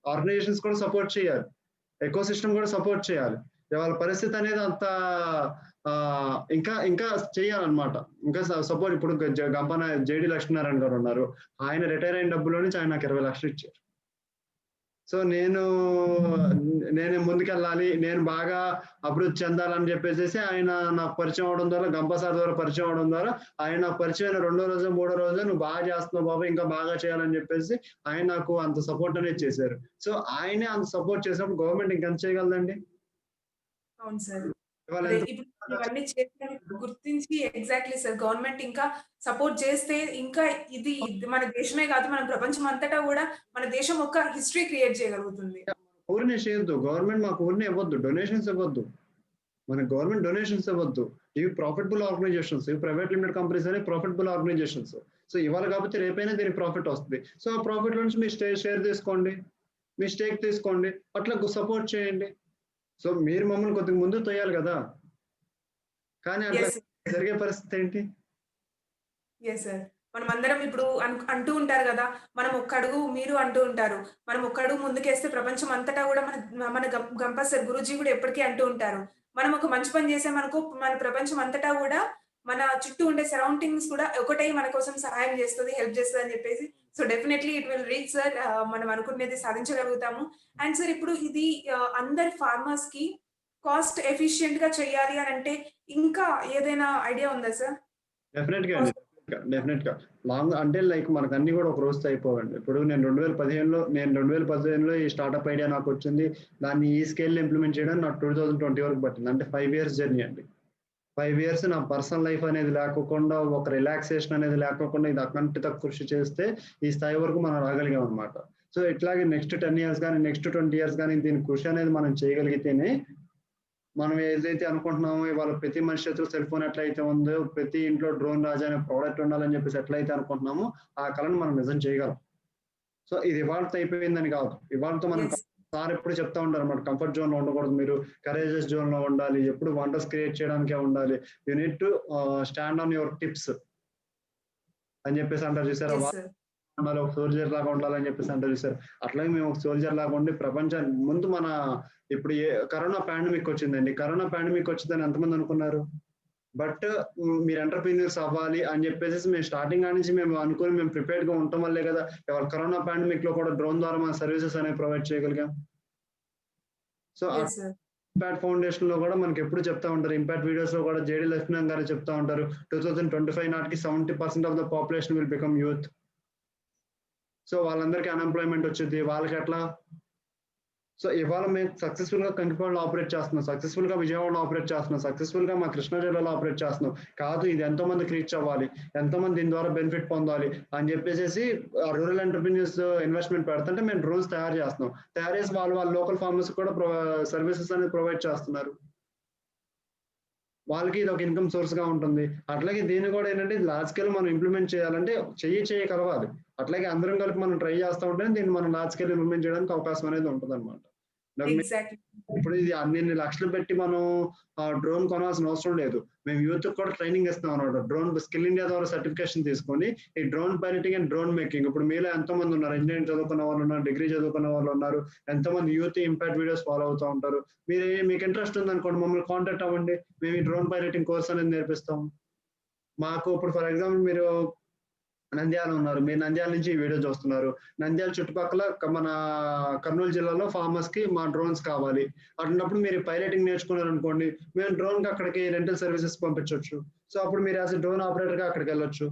ఆర్గనైజేషన్స్ కూడా సపోర్ట్ చేయాలి, ఎకో సిస్టమ్ కూడా సపోర్ట్ చేయాలి. వాళ్ళ పరిస్థితి అనేది అంత ఇంకా ఇంకా చేయాలన్నమాట. ఇంకా సపోర్ట్ ఇప్పుడు గంపన జేడి లక్ష్మీనారాయణ గారు ఉన్నారు, ఆయన రిటైర్ అయిన డబ్బులో నుంచి ఆయన నాకు 20 లక్షలు ఇచ్చారు. సో నేను ముందుకెళ్ళాలి, నేను బాగా అభివృద్ధి చెందాలని చెప్పేసి ఆయన నాకు పరిచయం అవడం ద్వారా, గంప సార్ ద్వారా పరిచయం అవడం ద్వారా, ఆయన నాకు పరిచయం అయిన 2వ రోజు 3వ రోజు నువ్వు బాగా చేస్తున్నావు బాబు, ఇంకా బాగా చేయాలని చెప్పేసి ఆయన నాకు అంత సపోర్ట్ అనేది చేశారు. సో ఆయనే అంత సపోర్ట్ చేసినప్పుడు గవర్నమెంట్ ఇంకెంత చేయగలదండి? అవును సార్. ఇవన్నీ గుర్తించి ఎగ్జాక్ట్లీ సార్, గవర్నమెంట్ ఇంకా సపోర్ట్ చేస్తే ఇంకా ఇది మన దేశమే కాదు, మన ప్రపంచం అంతటా కూడా మన దేశం ఒక హిస్టరీ క్రియేట్ చేయగలుగుతుంది. ఊరినే చేయొద్దు, గవర్నమెంట్ మాకు ఊరినే ఇవ్వద్దు, డొనేషన్స్ ఇవ్వద్దు, మన గవర్నమెంట్ డొనేషన్స్ ఇవ్వద్దు. ఇవి ప్రాఫిటబుల్ ఆర్గనైజేషన్స్, ఇవి ప్రైవేట్ లిమిటెడ్ కంపెనీస్ అనే ప్రాఫిటబుల్ ఆర్గనైజేషన్స్. సో ఇవాళ కాకపోతే రేపైనా దీనికి ప్రాఫిట్ వస్తుంది. సో ఆ ప్రాఫిట్ నుంచి మీ షేర్ తీసుకోండి, మీ స్టేక్ తీసుకోండి, అట్లా సపోర్ట్ చేయండి. సో మీరు మమ్మల్ని కొద్దిగా ముందు తోయాలి కదా, కానీ అట్లా జరిగే పరిస్థితి ఏంటి? సార్, మనం అందరం ఇప్పుడు అంటూ ఉంటారు కదా, మనం ఒక్క అడుగు, మీరు అంటూ ఉంటారు, మనం ఒక్క అడుగు ముందుకేస్తే ప్రపంచం అంతటా కూడా మన గంప సార్ గురూజీ కూడా ఎప్పటికీ అంటూ ఉంటారు, మనం ఒక మంచి పని చేసామనుకో మన ప్రపంచం అంతటా కూడా మన చుట్టూ ఉండే సరౌండింగ్స్ కూడా ఒకటై మన కోసం సహాయం చేస్తుంది, హెల్ప్ చేస్తుంది అని చెప్పేసి. So definitely it will reach sir, మనం అనుకునేది సాధించగలుగుతాము. అండ్ సార్ ఇప్పుడు ఇది అందరి ఫార్మర్స్ కి కాస్ట్ ఎఫిషియెంట్ గా చేయాలి అని అంటే ఇంకా ఏదైనా ఐడియా ఉందా సార్? డెఫినెట్ గా లాంగ్ అంటే లైక్ మనకు అన్ని కూడా ఒక రోజుతో అయిపోవండి. ఇప్పుడు నేను 2015లో ఈ స్టార్ట్అప్ ఐడియా నాకు వచ్చింది, దాన్ని ఈ స్కేల్ ఇంప్లిమెంట్ చేయడం నాకు 2020 వరకు పట్టింది. అంటే 5 years జర్నీ అండి. 5 years నా పర్సనల్ లైఫ్ అనేది లేకోకుండా, ఒక రిలాక్సేషన్ అనేది లేకోకుండా ఇది అకంఠిత కృషి చేస్తే ఈ స్థాయి వరకు మనం రాగలిగాం అనమాట. సో ఇట్లాగే నెక్స్ట్ 10 years కానీ నెక్స్ట్ 20 years కానీ దీని కృషి అనేది మనం చేయగలిగితేనే మనం ఏదైతే అనుకుంటున్నామో, ఇవాళ ప్రతి మనిషి చేతిలో సెల్ ఫోన్ ఎట్లయితే ఉందో, ప్రతి ఇంట్లో డ్రోన్ రాజా అనే ప్రోడక్ట్ ఉండాలని చెప్పేసి ఎట్లయితే అనుకుంటున్నామో ఆ కళను మనం నిజం చేయగలం. సో ఇది ఇవాళతో అయిపోయిందని కాదు, ఇవాళతో మనం సార్ ఎప్పుడు చెప్తా ఉంటారు అన్నమాట, కంఫర్ట్ జోన్ లో ఉండకూడదు, మీరు కరేజెస్ జోన్ లో ఉండాలి, ఎప్పుడు వండర్స్ క్రియేట్ చేయడానికే ఉండాలి, you need to stand on your tips అని చెప్పేసి అంటారు చూసారా, ఉండాలి, ఒక సోల్జర్ లాగా ఉండాలని చెప్పేసి అంటారు చూసారు. అట్లాగే మేము ఒక సోల్జర్ లాగా ఉండి ప్రపంచానికి ముందు మన ఇప్పుడు కరోనా పాండమిక్ వచ్చిందండి, కరోనా పాండమిక్ వచ్చిందని ఎంతమంది అనుకున్నారు? బట్ మీరు ఎంటర్‌ప్రెన్యూర్స్ అవ్వాలి అని చెప్పేసి మేము స్టార్టింగ్ నుంచి మేము అనుకుని మేము ప్రిపేర్డ్ గా ఉండటం వల్లే కదా ఇవాళ కరోనా పాండమిక్ లో కూడా డ్రోన్ ద్వారా మన సర్వీసెస్ అనేవి ప్రొవైడ్ చేయగలిగాం. సో ఇంపాక్ట్ ఫౌండేషన్ లో కూడా మనకి ఎప్పుడు చెప్తా ఉంటారు, ఇంపాక్ట్ వీడియోస్ లో కూడా జేడి లక్ష్మీనారాయణ గారు చెప్తా ఉంటారు, 2025 నాటికి 70% of the population will become youth. So వాళ్ళందరికీ అన్ఎంప్లాయ్మెంట్ వచ్చింది, వాళ్ళకి ఎట్లా? సో ఇవాళ మేము సక్సెస్ఫుల్ గా కంకిపాడులో ఆపరేట్ చేస్తున్నాం, సక్సెస్ఫుల్ గా విజయవాడలో ఆపరేట్ చేస్తున్నాం, సక్సెస్ఫుల్ గా మా కృష్ణా జిల్లాలో ఆపరేట్ చేస్తున్నాం. కాదు ఇది ఎంతో మందికి రీచ్ అవ్వాలి, ఎంతో మంది దీని ద్వారా బెనిఫిట్ పొందాలి అని చెప్పేసి రూరల్ ఎంటర్‌ప్రెన్యూర్స్ ఇన్వెస్ట్మెంట్ పెడుతుంటే మేము డ్రోన్స్ తయారు చేస్తున్నాం, తయారు చేసి వాళ్ళ లోకల్ ఫార్మర్స్ కూడా సర్వీసెస్ అనేది ప్రొవైడ్ చేస్తున్నారు, వాళ్ళకి ఇది ఒక ఇన్కమ్ సోర్స్ గా ఉంటుంది. అట్లాగే దీన్ని కూడా ఏంటంటే లార్జ్ స్కేల్ మనం ఇంప్లిమెంట్ చేయాలంటే చెయ్యి కలవాలి. అట్లాగే అందరం కలిపి మనం ట్రై చేస్తూ ఉంటే దీన్ని మనం లార్జ్ స్కేల్ ఇంప్లిమెంట్ చేయడానికి అవకాశం అనేది ఉంటుంది అనమాట. ఇప్పుడు ఇది అన్ని లక్షలు పెట్టి మనం డ్రోన్ కొనాల్సిన అవసరం లేదు, మేము యూత్ కూడా ట్రైనింగ్ ఇస్తాం అనమాట. డ్రోన్ స్కిల్ ఇండియా ద్వారా సర్టిఫికేషన్ తీసుకొని ఈ drone piloting and drone making, ఇప్పుడు మీలో ఎంతో మంది ఉన్నారు, ఇంజనీరింగ్ చదువుకున్న వాళ్ళు ఉన్నారు, డిగ్రీ చదువుకున్న వాళ్ళు ఉన్నారు, ఎంతో మంది యూత్ ఇంపాక్ట్ వీడియోస్ ఫాలో అవుతూ ఉంటారు. మీకు ఇంట్రెస్ట్ ఉంది అనుకోండి, మమ్మల్ని కాంటాక్ట్ అవ్వండి, మేము ఈ డ్రోన్ పైలటింగ్ కోర్స్ అనేది నేర్పిస్తాం. మాకు ఇప్పుడు ఫర్ ఎగ్జాంపుల్ మీరు నంద్యాల ఉన్నారు, మీరు నంద్యాల నుంచి ఈ వీడియో చూస్తున్నారు, నంద్యాల చుట్టుపక్కల మన కర్నూలు జిల్లాలో ఫార్మర్స్ కి మా డ్రోన్స్ కావాలి అన్నప్పుడు మీరు పైలటింగ్ నేర్చుకున్నారు అనుకోండి, మేము డ్రోన్ కి అక్కడికి రెంటల్ సర్వీసెస్ పంపించవచ్చు. సో అప్పుడు మీరు యాజ్ డ్రోన్ ఆపరేటర్ గా అక్కడికి వెళ్ళొచ్చు.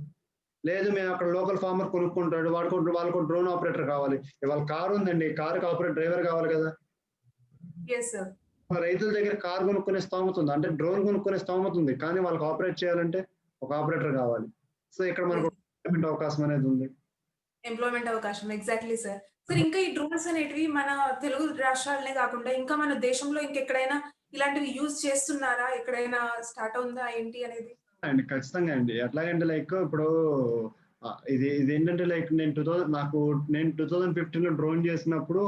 లేదు మేము అక్కడ లోకల్ ఫార్మర్ కొనుక్కుంటాడు, వాళ్ళకు డ్రోన్ ఆపరేటర్ కావాలి. ఇవాళ కారు ఉందండి, కారుకి ఆపరేటర్ డ్రైవర్ కావాలి కదా. Yes sir. రైతుల దగ్గర కారు కొనుక్కునే స్తోమత ఉంది, అంటే డ్రోన్ కొనుక్కునే స్తోమత ఉంది, కానీ వాళ్ళకి ఆపరేట్ చేయాలంటే ఒక ఆపరేటర్ కావాలి. సో ఇక్కడ మనకు అవకాశం అనేది ఉంది. ఎంప్లాయ్మెంట్ అవకాశం. Exactly sir. సార్ ఇంకా ఈ డ్రోన్స్ అనేటివి మన తెలుగు రాష్ట్రాలనే కాకుండా ఇంకా మన దేశంలో ఇంకెక్కడైనా ఇలాంటివి యూజ్ చేస్తున్నారా? ఎక్కడైనా స్టార్ట్ అవుందా ఏంటి అనేది? అండి ఖచ్చితంగా అండి. ఎట్లాగంటే లైక్ ఇప్పుడు ఇదేంటంటే లైక్ నేను 2015లో డ్రోన్ చేసినప్పుడు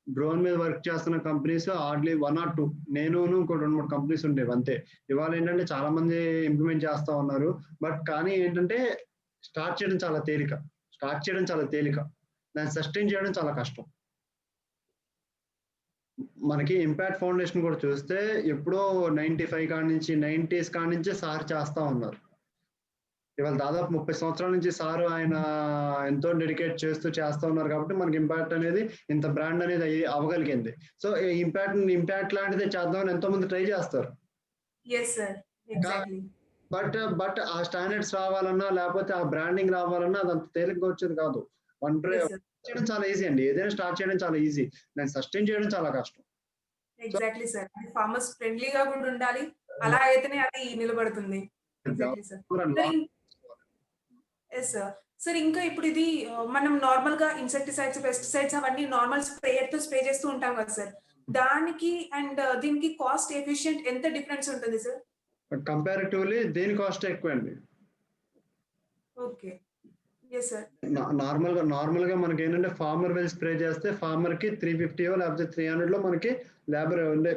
డ్రోన్ మీద వర్క్ చేస్తున్న కంపెనీస్ హార్డ్లీ 1 or 2, నేనును ఇంకో 2, 3 కంపెనీస్ ఉండేవి అంతే. ఇవాళ ఏంటంటే చాలా మంది ఇంప్లిమెంట్ చేస్తా ఉన్నారు. బట్ కానీ ఏంటంటే స్టార్ట్ చేయడం చాలా తేలిక. దాన్ని సస్టైన్ చేయడం చాలా కష్టం. మనకి ఇంపాక్ట్ ఫౌండేషన్ కూడా చూస్తే ఎప్పుడో 95 కాడ నుంచి 90s కాడ నుంచి సార్ చేస్తా ఉన్నారు. ఇవాళ దాదాపు 30 సంవత్సరాల నుంచి సారు ఆయన ఎంతో డెడికేట్ చేస్తా ఉన్నారు కాబట్టి మనకి ఇంపాక్ట్ అనేది ఇంత బ్రాండ్ అనేది అవ్వగలిగింది. సో ఇంపాక్ట్ లాంటిదే చేద్దామని ఎంతో మంది ట్రై చేస్తారు. Yes sir. ఎగ్జాక్ట్‌లీ. బట్ ఆ స్టాండర్డ్స్ రావాలన్నా లేకపోతే ఆ బ్రాండింగ్ రావాలన్నా అదంత తేలిగ్గా వచ్చేది కాదు. Yes sir. చేయడం చాలా ఈజీ అండి. ఏదైనా స్టార్ట్ చేయడం చాలా ఈజీ. దాన్ని సస్టైన్ చేయడం చాలా కష్టం. Exactly sir. అది ఫార్మర్స్ ఫ్రెండ్లీగా కూడా ఉండాలి. అలా అయితేనే అది నిలబడుతుంది. Exactly sir. Yes sir. Sir ఇంకా ఇప్పుడు ఇది మనం నార్మల్‌గా ఇన్సెక్టిసైడ్స్, పెస్టిసైడ్స్ అవన్నీ నార్మల్ స్ప్రేయర్‌తో స్ప్రే చేస్తూ ఉంటాం కదా సార్. దానికి అండ్ దీనికి కాస్ట్ ఎఫిషియెంట్ ఎంత డిఫరెన్స్ ఉంటుంది సార్? కంపారిటివ్‌లీ దేని కాస్ట్ ఎక్కువండి. ఓకే. Yes sir. నార్మల్‌గా మనకేంటంటే ఫార్మర్ వెళ్ళి స్ప్రే చేస్తే ఫార్మర్‌కి 350 లేకపోతే 300లో మనకి లేబర్ ఉండే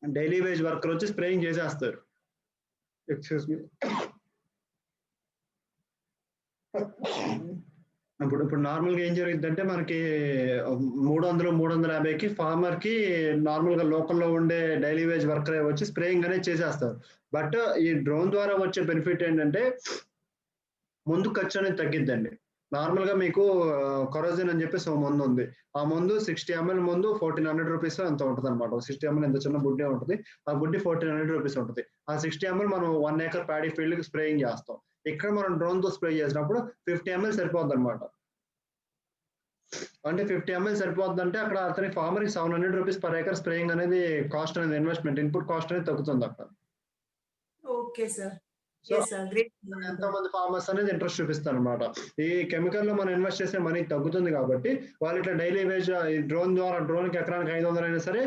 డైలీ వేజ్ వర్కర్ వచ్చి స్ప్రేయింగ్ చేసేస్తారు. Excuse me. ఇప్పుడు నార్మల్‌గా ఏం జరిగిద్దంటే మనకి 300, 350కి ఫార్మర్‌కి నార్మల్‌గా లోకల్‌లో ఉండే డైలీ వేజ్ వర్కరే వచ్చి స్ప్రేయింగ్ అనేది చేసేస్తారు. బట్ ఈ డ్రోన్ ద్వారా వచ్చే బెనిఫిట్ ఏంటంటే ముందు ఖర్చు అనేది తగ్గిద్దండి. నార్మల్‌గా మీకు కొరోజిన్ అని చెప్పేసి ఒక మందు ఉంది. ఆ మందు 60 ml మందు ₹1400 ఎంతో ఉంటదన్నమాట. 60 ml ఇంత చిన్న బుడ్డే ఉంటది. ఆ బుడ్డి ₹1400 ఉంటది. ఆ 60 ml మనం 1 acre ప్యాడీ ఫీల్డ్‌కి స్ప్రేయింగ్ చేస్తాం. ఇక్కడ మనం డ్రోన్‌తో స్ప్రే చేసినప్పుడు 50 ml సరిపోద్దన్నమాట. అంటే 50 ml సరిపోద్దంటే అక్కడ అతని ఫార్మర్‌కి ₹700 పర్ ఏకర్ స్ప్రేయింగ్ అనేది కాస్ట్ అనేది ఇన్వెస్ట్‌మెంట్ ఇన్‌పుట్ కాస్ట్ అనేది తగ్గుతుంది అక్కడ. Okay sir. So yes sir. Great. ఎంతోమంది ఫార్మర్స్ అనేది ఇంట్రెస్ట్ చూపిస్తారనమాట. ఈ కెమికల్‌లో మనం ఇన్వెస్ట్ చేసే మనీ తగ్గుతుంది కాబట్టి వాళ్ళు ఇట్లా డైలీ వేజ్ ఈ డ్రోన్ ద్వారా డ్రోన్‌కి ఎకరానికి 500 అయినా సరే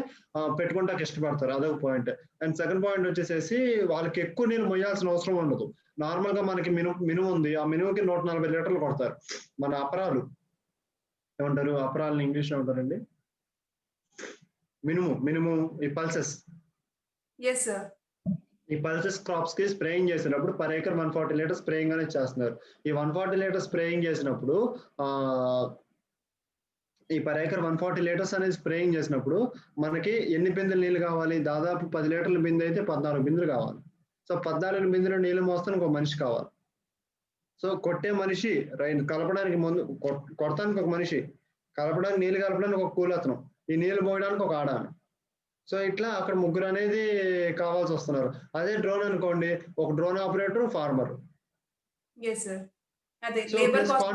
పెట్టుకుంటానికి ఇష్టపడతారు. అదొక పాయింట్. అండ్ సెకండ్ పాయింట్ వచ్చేసేసి వాళ్ళకి ఎక్కువ నీళ్ళు మొయ్యాల్సిన అవసరం ఉండదు. నార్మల్‌గా మనకి మినుము ఉంది. ఆ మినుముకి 140 లీటర్లు కొడతారు. మన అపరాలు ఏమంటారు? అపరాలని ఇంగ్లీష్‌లో ఏమంటారండి? మినుము ఈ పల్సెస్. Yes sir. ఈ పల్సెస్ క్రాప్స్ కి స్ప్రేయింగ్ చేసినప్పుడు పర్ ఏకర్ 140 లీటర్స్ స్ప్రేయింగ్ అనేది చేస్తున్నారు. ఈ 140 లీటర్స్ స్ప్రేయింగ్ చేసినప్పుడు ఈ పర్ ఏకర్ 140 లీటర్స్ అనేది స్ప్రేయింగ్ చేసినప్పుడు మనకి ఎన్ని బిందెలు నీళ్ళు కావాలి? దాదాపు 10 లీటర్ల బిందె అయితే 14 బిందెలు కావాలి. సో 14 బిందెలు నీళ్ళు మోస్తానికి ఒక మనిషి కావాలి. సో కొట్టే మనిషి, కలపడానికి ముందు కొడతానికి ఒక మనిషి, కలపడానికి నీళ్ళు కలపడానికి ఒక కూలతను, ఈ నీళ్ళు పోయడానికి ఒక ఆడాను. సో ఇట్లా అక్కడ ముగ్గురు అనేది కావాల్సి వస్తున్నారు. అదే డ్రోన్ అనుకోండి, ఒక drone operator, farmer. Yes sir. అదే so labour plus cost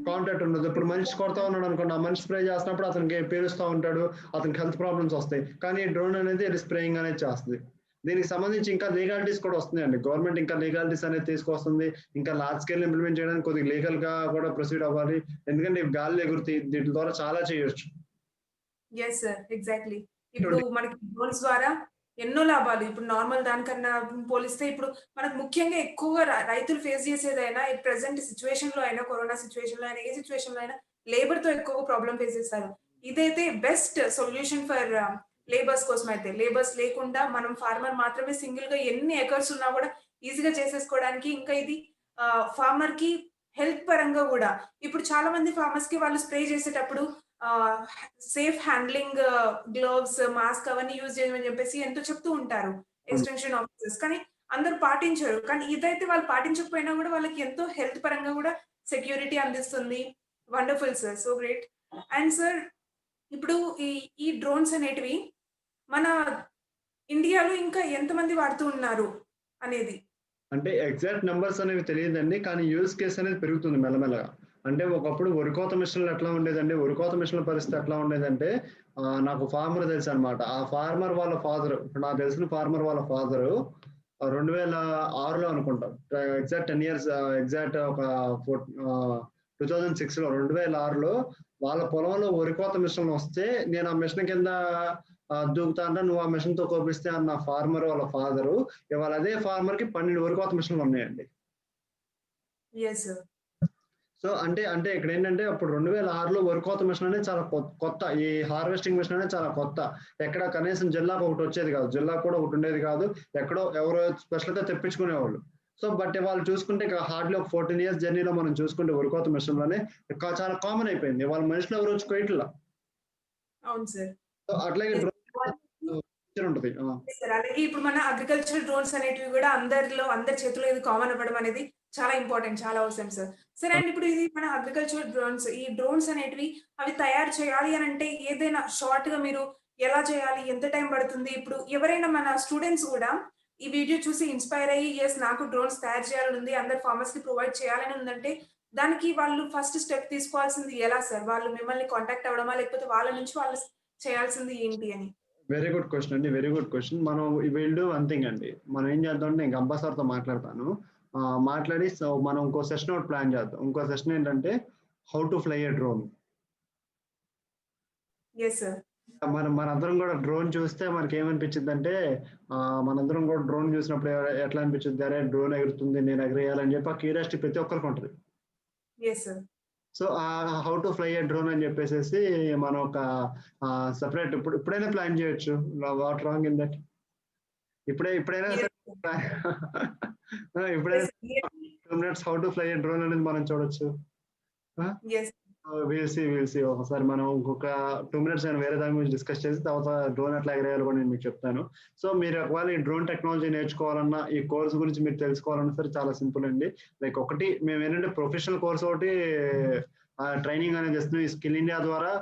contact ఉండదు. ఇప్పుడు మనిషి కొడతా ఉన్నాడు అనుకోండి, ఆ మనిషి స్ప్రే చేస్తున్నప్పుడు అతనికి పేలుస్తూ ఉంటాడు, అతనికి హెల్త్ ప్రాబ్లమ్స్ వస్తాయి. కానీ డ్రోన్ అనేది స్ప్రేయింగ్ అనేది చేస్తుంది. దీనికి సంబంధించి ఇంకా లీగాలిటీస్ కూడా వస్తున్నాయండి. గవర్నమెంట్ ఇంకా లీగాలిటీస్ అనేది తీసుకొస్తుంది. ఇంకా లార్జ్ స్కేల్ ఇంప్లిమెంట్ చేయడానికి కొద్దిగా లీగల్ గా కూడా ప్రొసీడ్ అవ్వాలి. ఎందుకంటే గాలి ఎగురుతాయి, దీని ద్వారా చాలా చేయొచ్చు. Yes sir. ఎగ్జాక్ట్‌లీ. ఇప్పుడు మనకి డ్రోన్స్ ద్వారా ఎన్నో లాభాలు. ఇప్పుడు నార్మల్ దానికన్నా పోలిస్తే ఇప్పుడు మనకు ముఖ్యంగా ఎక్కువగా రైతులు ఫేస్ చేసేదైనా ఈ ప్రెజెంట్ సిట్యుయేషన్‌లో అయినా, కరోనా సిట్యుయేషన్‌లో అయినా, ఏ సిట్యుయేషన్‌లో అయినా లేబర్‌తో ఎక్కువగా ప్రాబ్లమ్ ఫేస్ చేస్తారు. ఇదైతే బెస్ట్ సొల్యూషన్ ఫర్ లేబర్స్ కోసం అయితే. లేబర్స్ లేకుండా మనం ఫార్మర్ మాత్రమే సింగిల్‌గా ఎన్ని ఎకర్స్ ఉన్నా కూడా ఈజీగా చేసేసుకోవడానికి ఇంకా ఇది ఫార్మర్‌కి హెల్త్ పరంగా కూడా ఇప్పుడు చాలా మంది ఫార్మర్స్‌కి వాళ్ళు స్ప్రే చేసేటప్పుడు ఆహ్, సేఫ్ హ్యాండ్లింగ్ గ్లోవ్స్, మాస్క్ అవన్నీ యూజ్ చేయమని చెప్పేసి ఎంతో చెప్తూ ఉంటారు ఎక్స్‌టెన్షన్ ఆఫీసర్స్. కానీ అందరూ పాటించరు. కానీ ఇదైతే వాళ్ళు పాటించకపోయినా కూడా వాళ్ళకి ఎంతో హెల్త్ పరంగా కూడా సెక్యూరిటీ అందిస్తుంది. Wonderful sir. So great. And sir ఇప్పుడు ఈ ఈ డ్రోన్స్ అనేటివి మన ఇండియాలో ఇంకా ఎంతమంది వాడుతూ ఉన్నారు అనేది? అంటే ఎగ్జాక్ట్ నెంబర్స్ అనేవి తెలియదండి. కానీ యూజ్ కేస్ అనేది పెరుగుతుంది మెల్లమెల్లగా. అంటే ఒకప్పుడు వరికోత మిషన్‌లు ఎట్లా ఉండేదండి, వరికోత మిషన్‌ల పరిస్థితి ఎట్లా ఉండేదంటే నాకు ఫార్మర్ తెలుసనమాట. ఆ ఫార్మర్ వాళ్ళ ఫాదరు, ఇప్పుడు నాకు తెలిసిన ఫార్మర్ వాళ్ళ ఫాదరు 2006లో అనుకుంటా. ఎగ్జాక్ట్ 10 ఇయర్స్ ఎగ్జాక్ట్ ఒక 2006లో 2006లో వాళ్ళ పొలంలో వరికోత మిషన్ వస్తే నేను ఆ మిషన్ కింద దూకుతా అంటే నువ్వు ఆ మిషన్‌తో కోపిస్తే అన్న ఫార్మర్ వాళ్ళ ఫాదరు. ఇవాళ అదే ఫార్మర్‌కి 12 వరికోత మిషన్‌లు ఉన్నాయండి. Yes sir. సో, అంటే ఇక్కడేంటంటే అప్పుడు 2006లో వరికోత మిషన్ అనేది చాలా కొత్త. ఈ హార్వెస్టింగ్ మిషన్ అనేది చాలా కొత్త. ఎక్కడ కనీసం జిల్లాకు ఒకటొచ్చేది కాదు. జిల్లాకు కూడా ఒకటుండేది కాదు. ఎక్కడో ఎవరో స్పెషల్‌గా తెప్పించుకునేవాళ్ళు. సో, బట్ ఇవాళ చూసుకుంటే ఇక హార్డ్‌లీ ఒక 14 ఇయర్స్ జర్నీలో మనం చూసుకుంటే వరికోత మిషన్‌లోనే చాలా కామన్ అయిపోయింది. ఇవాళ మనుషులు ఎవరు వచ్చి కొయ్యట్లా. అవును సార్. సో, అట్లాగే యెస్. డ్రోన్ ఉంటది. సార్. అలాగే ఇప్పుడు మన అగ్రికల్చర్ డ్రోన్స్ అనేటివి కూడా అందరి చేతిలో ఇది కామన్ అవ్వడం అనేది చాలా ఇంపార్టెంట్. చాలా అవసరం సార్. సరే అండి. ఇప్పుడు ఇది మన అగ్రికల్చర్ డ్రోన్స్. ఈ డ్రోన్స్ అనేటివి అవి తయారు చేయాలి అనంటే ఏదైనా షార్ట్‌గా మీరు ఎలా చేయాలి? ఎంత టైం పడుతుంది? ఇప్పుడు ఎవరైనా మన స్టూడెంట్స్ గూడా ఈ వీడియో చూసి ఇన్‌స్పైర్ అయ్యి యెస్ నాకు డ్రోన్స్ తయారు చేయాలని ఉంది. అందరు ఫార్మర్స్‌కి ప్రొవైడ్ చేయాలని ఉందంటే దానికి వాళ్ళు ఫస్ట్ స్టెప్ తీసుకోవాల్సింది ఎలా సార్? వాళ్ళు మిమ్మల్ని కాంటాక్ట్ అవ్వడమా? లేకపోతే వాళ్ళ నుంచి వాళ్ళు చేయాల్సింది ఏంటి అని? వెరీ గుడ్ క్వెషన్ అండి. Very good question. మనం విల్ డూ వన్ థింగ్ అండి. మనం ఏం చేద్దామంటే నేను గంపా సార్‌తో మాట్లాడతాను. మాట్లాడి మనం ఇంకో సెషన్ ఒకటి ప్లాన్ చేద్దాం. ఇంకో సెషన్ ఏంటంటే how to fly a drone. Yes sir. మనందరం కూడా డ్రోన్ చూస్తే మనకేమనిపించిద్దంటే మనందరం కూడా డ్రోన్ చూసినప్పుడు ఎట్లా అనిపించిద్ది? అరే! డ్రోన్ ఎగురుతుంది. నేను ఎగరేయాలని చెప్పి ఆ క్యూరియాసిటీ ప్రతి ఒక్కరికి ఉంటది. Yes sir. So, how to fly a drone అని చెప్పేసేసి మనం ఒక సెపరేట్ ఇప్పుడైనా ప్లాన్ చేయొచ్చు. What wrong in that? ఇప్పుడైనా యెస్. సరే ఇప్పుడైనా yes. 2 minutes how to fly a drone అనేది మనం చూడొచ్చు. ఆ! యెస్. Will see. ఒకసారి మనం ఇంకొక 2 మినిట్స్ నేను వేరే దాని గురించి డిస్కస్ చేసి తర్వాత డ్రోన్ ఎట్లా ఎగరేయాలో కూడా నేను మీకు చెప్తాను. సో, మీరు ఒకవేళ ఈ డ్రోన్ టెక్నాలజీ నేర్చుకోవాలన్నా, ఈ కోర్స్ గురించి మీరు తెలుసుకోవాలన్నా సరే చాలా సింపుల్ అండి. లైక్ ఒకటి మేమేంటంటే ప్రొఫెషనల్ కోర్స్ ఒకటి ట్రైనింగ్ అనేది ఇస్తున్నాం. ఈ స్కిల్ ఇండియా ద్వారా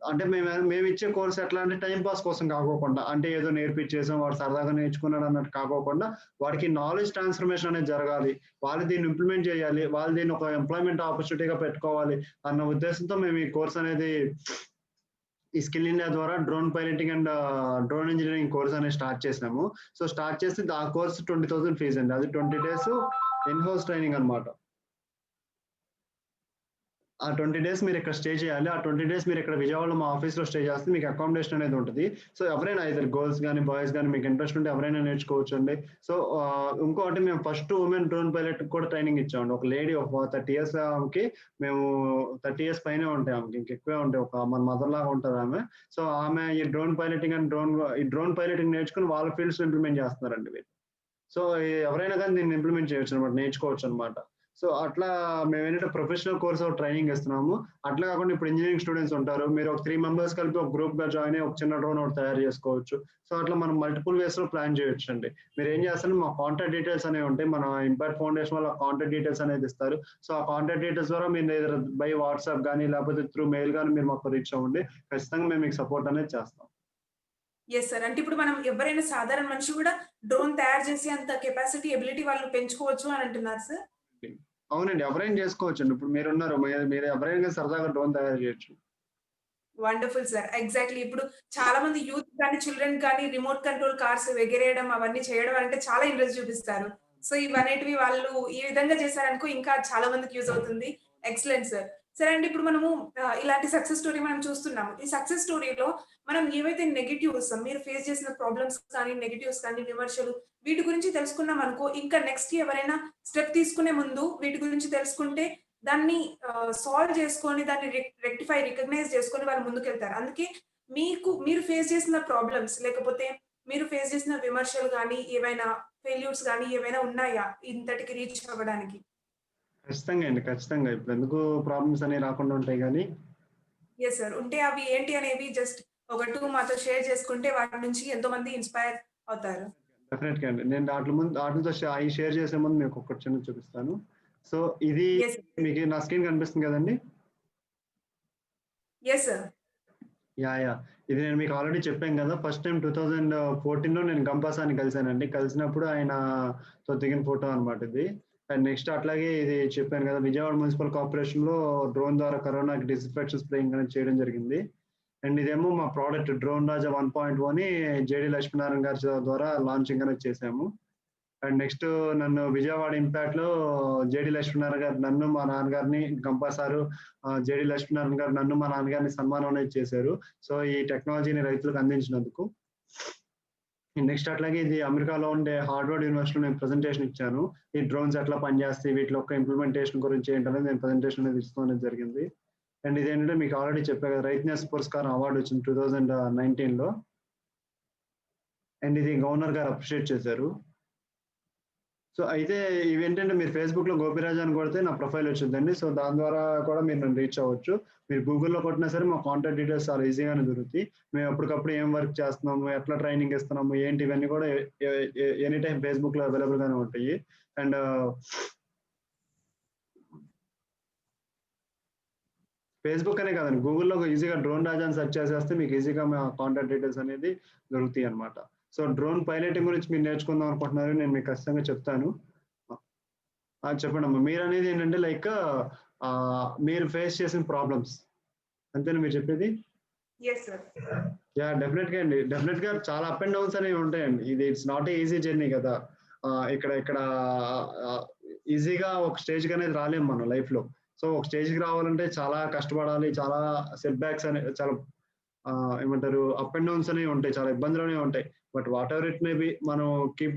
అంటే మేమిచ్చే కోర్స్ ఎట్లా అంటే టైమ్ పాస్ కోసం కాకోకుండా, అంటే ఏదో నేర్పించేసాం వాడు సరదాగా నేర్చుకున్నాడు అన్నట్టు కాకోకుండా, వాడికి నాలెడ్జ్ ట్రాన్స్‌ఫర్మేషన్ అనేది జరగాలి. వాళ్ళు దీన్ని ఇంప్లిమెంట్ చేయాలి. వాళ్ళు దీన్ని ఒక ఎంప్లాయ్‌మెంట్ ఆపర్చునిటీగా పెట్టుకోవాలి అన్న ఉద్దేశంతో మేము ఈ కోర్స్ అనేది ఈ స్కిల్ ఇండియా ద్వారా drone piloting and drone engineering course అనేది స్టార్ట్ చేసాము. సో, స్టార్ట్ చేసి ఆ కోర్స్ 20,000 ఫీజ్ అండి. అది 20 డేస్ ఇన్ హౌస్ ట్రైనింగ్ అన్నమాట. ఆ 20 డేస్ మీరిక్కడ స్టే చేయాలి. ఆ 20 డేస్ మీరిక్కడ విజయవాడలో మా ఆఫీస్‌లో స్టే చేస్తే మీకు అకామిడేషన్ అనేది ఉంటది. సో, ఎవరైనా ఐదర్ గర్ల్స్ గాని, బాయ్స్ గాని మీకు ఇంట్రెస్ట్ ఉంటే ఎవరైనా నేర్చుకోవచ్చండి. సో, ఇంకోటి మేము ఫస్ట్ వుమెన్ డ్రోన్ పైలట్‌కి కూడా ట్రైనింగ్ ఇచ్చామండి. ఒక లేడీ ఒక 30 ఇయర్స్ ఆమెకి మేము 30 ఇయర్స్ పైనే ఉంటాయి ఆమెకి. ఇంకెక్కువే ఉంటాయి. ఒక మన మదర్ లాగా ఉంటదామె. సో, ఆమె ఈ డ్రోన్ పైలటింగ్ నేర్చుకొని వాళ్ళ ఫీల్డ్స్‌లో ఇంప్లిమెంట్ చేస్తున్నారండి వీళ్ళు. సో, ఎవరైనా గాని దీన్ని ఇంప్లిమెంట్ చేయొచ్చనమాట. నేర్చుకోవచ్చనమాట. సో, అట్లా మేమేంటంటే ప్రొఫెషనల్ కోర్స్ ఒకటి ట్రైనింగ్ ఇస్తున్నాము. అట్లా కాకుండా ఇప్పుడు ఇంజినీరింగ్ స్టూడెంట్స్ ఉంటారు. మీరు ఒక 3 మెంబర్స్ కలిపి ఒక గ్రూప్‌గా జాయిన్ అయ్యి ఒక చిన్న డ్రోన్ ఒకటి తయారు చేసుకోవచ్చు. సో, అట్లా మనం మల్టిపుల్ వేస్‌లో ప్లాన్ చేయొచ్చండి. మీరేం చేస్తారంటే మా కాంటాక్ట్ డీటెయిల్స్ అనేవి ఉంటాయి. మన ఇంపాక్ట్ ఫౌండేషన్ వాళ్ళు ఆ కాంటాక్ట్ డీటెయిల్స్ అనేది ఇస్తారు. సో, ఆ కాంటాక్ట్ డీటెయిల్స్ ద్వారా మీరు ఎయిదర్ బై వాట్సాప్ గాని, లేకపోతే త్రూ మెయిల్ గాని మీరు మాకు రీచ్ అవ్వండి. ఖచ్చితంగా మేము మీకు సపోర్ట్ అనేది చేస్తాం. Yes sir. అంటే ఇప్పుడు మనం ఎవరైనా సాధారణ మనిషి గూడా డ్రోన్ తయారు చేసే అంత కెపాసిటీ, ఎబిలిటీ వాళ్ళు పెంచుకోవచ్చు అని అంటున్నారు సార్? అవునండి. ఎవరైనా చేసుకోవచ్చండి. ఇప్పుడు మీరున్నారు. మీరు ఎవరైనా సరదాగా డ్రోన్ తయారు చేయొచ్చు. Wonderful sir. ఎగ్జాక్ట్‌లీ. ఇప్పుడు చాలా మంది యూత్ కానీ, చిల్డ్రన్ కానీ రిమోట్ కంట్రోల్ కార్స్ ఎగిరేయడం అవన్నీ చేయడం అంటే చాలా ఇంట్రెస్ట్ చూపిస్తారు. సో, ఇవనేటివి వాళ్ళు ఈ విధంగా చేశారనుకో ఇంకా చాలా మందికి యూజ్ అవుతుంది. Excellent sir. సరే అండి. ఇప్పుడు మనము ఇలాంటి సక్సెస్ స్టోరీ మనం చూస్తున్నాము. ఈ సక్సెస్ స్టోరీలో మనం ఏవైతే నెగెటివ్స్ మీరు ఫేస్ చేసిన ప్రాబ్లమ్స్ కానీ, నెగెటివ్స్ కానీ, విమర్శలు వీటి గురించి తెలుసుకున్నామనుకో ఇంకా నెక్స్ట్ ఎవరైనా స్టెప్ తీసుకునే ముందు వీటి గురించి తెలుసుకుంటే దాన్ని సాల్వ్ చేసుకొని దాన్ని రికగ్నైజ్ చేసుకొని వాళ్ళు ముందుకెళ్తారు. అందుకే మీరు ఫేస్ చేసిన ప్రాబ్లమ్స్ లేకపోతే మీరు ఫేస్ చేసిన విమర్శలు గాని, ఏవైనా ఫెయిల్యూర్స్ గాని ఏవైనా ఉన్నాయా? ఇంతటికి రీచ్ అవ్వడానికి? ఖచ్చితంగా అండి. ఖచ్చితంగా. ఇప్పుడెందుకు ప్రాబ్లమ్స్ అనేవి రాకుండా ఉంటాయి గానీ యెస్ సార్. ఉంటే అవి ఏంటి అనేవి జస్ట్ ఒక 2 మాతో షేర్ చేసుకుంటే వాటి నుంచి ఎంతో మంది ఇన్‌స్పైర్ అవుతారు. డెఫినెట్‌గా అండి. నేను ఆటిలతో అయి షేర్ చేసే ముందు మీకొకటి చిన్నది చూపిస్తాను. సో, ఇది యెస్. మీకు నా స్క్రీన్ కనిపిస్తుంది కదండీ! Yes sir. యా ఇది నేను మీకు ఆల్రెడీ చెప్పాను కదా, ఫస్ట్ టైం 2014లో నేను గంపాసాని కలిసానండి. కలిసినప్పుడు ఆయనతో దిగిన ఫోటో అనమాట ఇది. అండ్ నెక్స్ట్ అట్లాగే ఇది చెప్పాను కదా, విజయవాడ మున్సిపల్ కార్పొరేషన్ లో డ్రోన్ ద్వారా కరోనాకి డిస్ఇన్ఫెక్షన్ స్ప్రేయింగ్ అనేది చేయడం జరిగింది. అండ్ ఇదేమో మా ప్రోడక్ట్ డ్రోన్ రాజా 1.0 అని జేడి లక్ష్మీనారాయణ గారి ద్వారా లాంచింగ్ అనేది చేసాము. అండ్ నెక్స్ట్ నన్ను విజయవాడ ఇంపాక్ట్ లో జేడి లక్ష్మీనారాయణ గారు నన్ను మా నాన్నగారిని, గంపా సారు, జేడి లక్ష్మీనారాయణ గారు నన్ను మా నాన్నగారిని సన్మానం అనేది చేశారు. సో ఈ టెక్నాలజీని రైతులకు అందించినందుకు. నెక్స్ట్ అట్లాగే ఇది అమెరికాలో ఉండే హార్వర్డ్ యూనివర్సిటీలో నేను ప్రెజెంటేషన్ ఇచ్చాను. ఈ డ్రోన్స్ ఎట్లా పనిచేస్తాయి, వీటి యొక్క ఇంప్లిమెంటేషన్ గురించి ఏంటనేది నేను ప్రెజెంటేషన్ అనేది ఇస్తాం అనేది జరిగింది. అండ్ ఇదేంటంటే మీకు ఆల్రెడీ చెప్పా కదా, రైతు పురస్కారం అవార్డు వచ్చింది 2019లో. అండ్ ఇది గవర్నర్ గారు అప్రిషియేట్ చేశారు. సో అయితే ఇవేంటంటే మీరు ఫేస్బుక్ లో గోపిరాజ్ అని కొడితే నా ప్రొఫైల్ వచ్చిందండి. సో దాని ద్వారా కూడా మీరు నన్ను రీచ్ అవ్వచ్చు. మీరు గూగుల్లో కొట్టినా సరే మా కాంటాక్ట్ డీటెయిల్స్ చాలా ఈజీగానే దొరుకుతాయి. మేము అప్పటికప్పుడు ఏం వర్క్ చేస్తున్నాము, ఎట్లా ట్రైనింగ్ ఇస్తున్నాము, ఏంటి, ఇవన్నీ కూడా ఎనీ టైం ఫేస్బుక్ లో అవైలబుల్ గానే ఉంటాయి. అండ్ ఫేస్బుక్ అనే కాదండి, గూగుల్లో ఈజీగా డ్రోన్ రాజా అని సెర్చ్ చేసేస్తే మీకు ఈజీగా మా కాంటాక్ట్ డీటెయిల్స్ అనేది దొరుకుతాయి అనమాట. సో డ్రోన్ పైలటింగ్ గురించి మీరు నేర్చుకుందాం అనుకుంటున్నారు, నేను మీకు ఖచ్చితంగా చెప్తాను. చెప్పండి అమ్మా. మీరు అనేది ఏంటంటే లైక్ మీరు ఫేస్ చేసిన ప్రాబ్లమ్స్ అంతేనా మీరు చెప్పేది? యా డెఫినెట్ గా అండి, డెఫినెట్ గా చాలా అప్ అండ్ డౌన్స్ అనేవి ఉంటాయండి. ఇది it's not a easy journey కదా. ఇక్కడ ఈజీగా ఒక స్టేజ్ అనేది రాలేము మనం లైఫ్ లో. సో ఒక స్టేజ్ కి రావాలంటే చాలా కష్టపడాలి, చాలా సెట్ బ్యాక్స్ అనే చాలా ఏమంటారు అప్ అండ్ డౌన్స్ అనేవి ఉంటాయి, చాలా ఇబ్బందులు అనేవి ఉంటాయి. But what ever it may be, మనం కీప్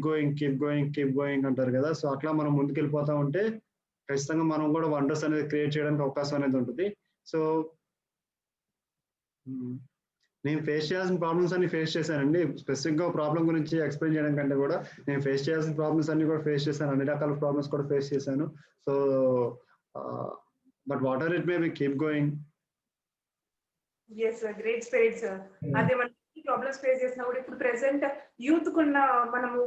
గోయింగ్ అంటారు కదా. సో అట్లా మనం ముందుకెళ్ళిపోతా ఉంటే ఖచ్చితంగా మనం కూడా వండర్స్ అనేది క్రియేట్ చేయడానికి అవకాశం అనేది ఉంటుంది. సో నేను ఫేస్ చేయాల్సిన ప్రాబ్లమ్స్ అన్ని ఫేస్ చేశానండి. స్పెసిఫిక్ గా ప్రాబ్లం గురించి ఎక్స్ప్లెయిన్ చేయడం కంటే కూడా నేను ఫేస్ చేయాల్సిన ప్రాబ్లమ్స్ అన్ని కూడా ఫేస్ చేశాను, అన్ని రకాల ప్రాబ్లమ్స్ కూడా ఫేస్ చేశాను. So but what ever it may be, keep going. yes sir, great spirit sir. అదే మనం ప్రాబ్లమ్స్ ఫేస్ చేసినప్పుడు ఇప్పుడు ప్రెసెంట్ యూత్ కున్న మనము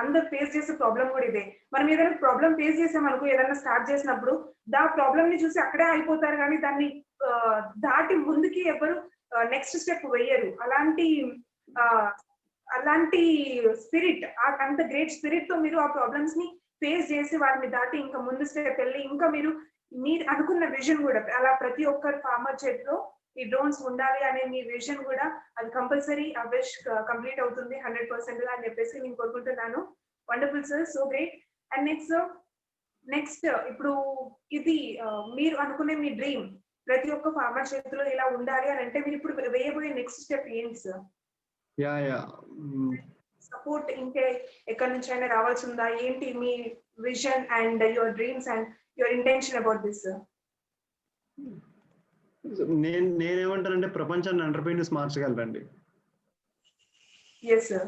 అందరు ఫేస్ చేసే ప్రాబ్లం కూడా ఇదే. మనం ఏదైనా ప్రాబ్లం ఫేస్ చేసామనుకో, ఏదైనా స్టార్ట్ చేసినప్పుడు దా ప్రాబ్లం ని చూసి అక్కడే అయిపోతారు, కానీ దాన్ని దాటి ముందుకి ఎవరు నెక్స్ట్ స్టెప్ వేయరు. అలాంటి స్పిరిట్, అంత గ్రేట్ స్పిరిట్ తో మీరు ఆ ప్రాబ్లమ్స్ ని ఫేస్ చేసి వాటిని దాటి ఇంకా ముందు స్టెప్ వెళ్ళి ఇంకా మీరు అనుకున్న విజన్ కూడా, అలా ప్రతి ఒక్కరు ఫార్మర్ చేతిలో ఈ డ్రోన్స్ ఉండాలి అనే మీ విజన్ కూడా అది కంపల్సరీ విష్ కంప్లీట్ అవుతుంది 100% గా అని చెప్పేసి నేను కోరుకుంటున్నాను. Wonderful sir, so great. And next ఇప్పుడు ఇది మీరు అనుకునే మీ డ్రీమ్ ప్రతి ఒక్క ఫార్మర్ చేతిలో ఇలా ఉండాలి అని అంటే మీరు ఇప్పుడు వేయబోయే నెక్స్ట్ స్టెప్ ఏంటి సార్? సపోర్ట్ ఇంకే ఎక్కడి నుంచి అయినా రావాల్సి ఉందా ఏంటి మీ vision and your dreams and your intention about this sir? నేనేమంటానంటే ప్రపంచాన్ని ఎంటర్‌ప్రెన్యూర్స్ మార్చగలరండి. yes sir.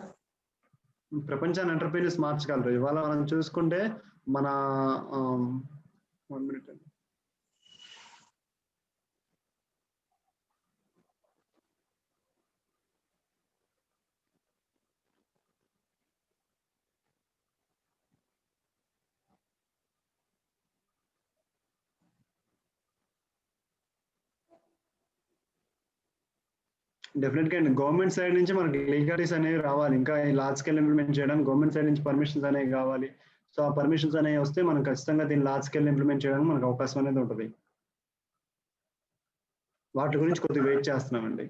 ప్రపంచాన్ని ఎంటర్‌ప్రెన్యూర్స్ మార్చగలరు. ఇవాళ మనం చూసుకుంటే మన 1 మినిట్ అండి. డెఫినెట్ గా అండి, గవర్నమెంట్ సైడ్ నుంచి మనకి లీగాలిటీస్ అనేవి రావాలి. ఇంకా లార్జ్ స్కేల్ ఇంప్లిమెంట్ చేయడానికి గవర్నమెంట్ సైడ్ నుంచి పర్మిషన్స్ అనేవి కావాలి. సో ఆ పర్మిషన్స్ అనేవి వస్తే మనం ఖచ్చితంగా దీన్ని లార్జ్ స్కేల్ ఇంప్లిమెంట్ చేయడానికి మనకు అవకాశం అనేది ఉంటుంది. వాటి గురించి కొద్దిగా వెయిట్ చేస్తున్నామండి.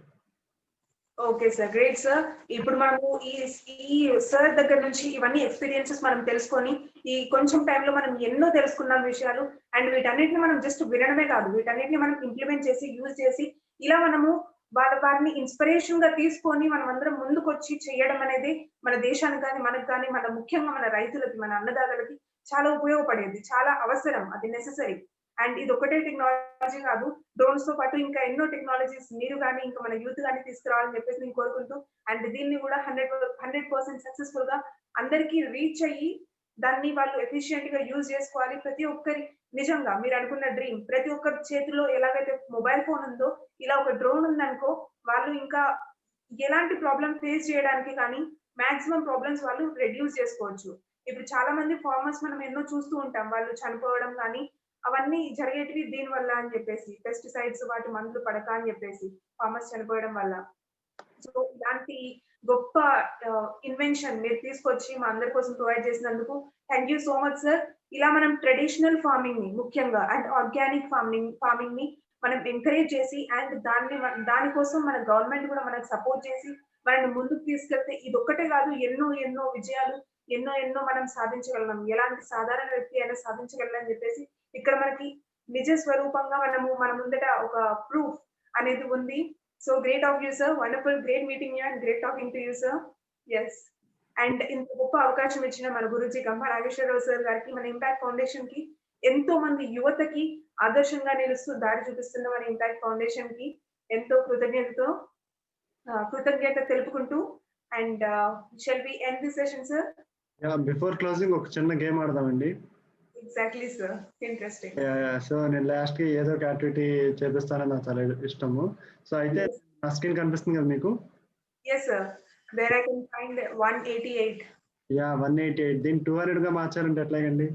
Okay sir, great sir. ఇప్పుడు మనము ఈ సార్ దగ్గర నుంచి ఇవన్నీ ఎక్స్పీరియన్సెస్ మనం తెలుసుకొని ఈ కొంచెం టైంలో మనం ఎన్నో తెలుసుకున్నాం విషయాలు. అండ్ వీటన్నిటిని మనం జస్ట్ వినడమే కాదు, వీటన్నిటిని మనం ఇంప్లిమెంట్ చేసి యూజ్ చేసి ఇలా మనము వారిని ఇన్స్పిరేషన్ గా తీసుకొని మనం అందరం ముందుకు వచ్చి చేయడం అనేది మన దేశానికి కానీ మనకు కానీ ముఖ్యంగా మన రైతులకి, మన అన్నదాతలకి చాలా ఉపయోగపడేది, చాలా అవసరం, అది నెసెసరీ. అండ్ ఇది ఒకటే టెక్నాలజీ కాదు, డ్రోన్స్ తో పాటు ఇంకా ఎన్నో టెక్నాలజీస్ మీరు కానీ ఇంకా మన యూత్ కానీ తీసుకురావాలని చెప్పేసి నేను కోరుకుంటూ, అండ్ దీన్ని కూడా 100% సక్సెస్ఫుల్ గా అందరికీ రీచ్ అయ్యి దాన్ని వాళ్ళు ఎఫిషియెంట్ గా యూజ్ చేసుకోవాలి. ప్రతి ఒక్కరి నిజంగా మీరు అనుకున్న డ్రీమ్, ప్రతి ఒక్కరి చేతిలో ఎలాగైతే మొబైల్ ఫోన్ ఉందో ఇలా ఒక డ్రోన్ ఉందనుకో, వాళ్ళు ఇంకా ఎలాంటి ప్రాబ్లం ఫేస్ చేయడానికి కానీ మాక్సిమం ప్రాబ్లమ్స్ వాళ్ళు రెడ్యూస్ చేసుకోవచ్చు. ఇప్పుడు చాలా మంది ఫార్మర్స్ మనం ఎన్నో చూస్తూ ఉంటాం, వాళ్ళు చనిపోవడం కానీ అవన్నీ జరిగేటివి దీని వల్ల అని చెప్పేసి. పెస్టిసైడ్స్ వాటి మందులు పడక అని చెప్పేసి. ఫార్మర్స్ చనిపోవడం వల్ల. సో ఇలాంటి గొప్ప ఇన్వెన్షన్ మీరు తీసుకొచ్చి మా అందరి కోసం ప్రొవైడ్ చేసినందుకు thank you so much sir. ఇలా మనం ట్రెడిషనల్ ఫార్మింగ్ ని ముఖ్యంగా అండ్ ఆర్గానిక్ ఫార్మింగ్ ని మనం ఎంకరేజ్ చేసి అండ్ దానికోసం మన గవర్నమెంట్ కూడా మనకు సపోర్ట్ చేసి మనల్ని ముందుకు తీసుకెళ్తే ఇదొక్కటే కాదు, ఎన్నో ఎన్నో విజయాలు ఎన్నో మనం సాధించగలం. ఎలాంటి సాధారణ వ్యక్తి అయినా సాధించగలని చెప్పేసి ఇక్కడ మనకి నిజ స్వరూపంగా మన ముందట ఒక ప్రూఫ్ అనేది ఉంది. So great of you sir, wonderful, great meeting you and great talking to you sir. Yes, and ఇంత గొప్ప అవకాశం ఇచ్చిన మన గురుజీ గంప నాగేశ్వరరావు సార్ గారికి, మన ఇంపాక్ట్ ఫౌండేషన్ కి, ఎంతో మంది యువతకి ఆదర్శంగా నిలుస్తూ దారి చూపిస్తున్న మన ఇంపాక్ట్ ఫౌండేషన్ కి ఎంతో కృతజ్ఞత తెలుపుకుంటూ and shall we end the session sir? Before closing ఒక చిన్న గేమ్ ఆడదామండి. Exactly sir, interesting. సో నేను లాస్ట్ కి ఏదో ఒక యాక్టివిటీ చేపిస్తానని నాకు చాలా ఇష్టము. సో అయితే నా స్క్రీన్ కనిపిస్తుంది కదా మీకు? Yes sir, there I can find 188. 188. దీన్ని 200 గా మార్చాలంటే ఎట్లాగండి?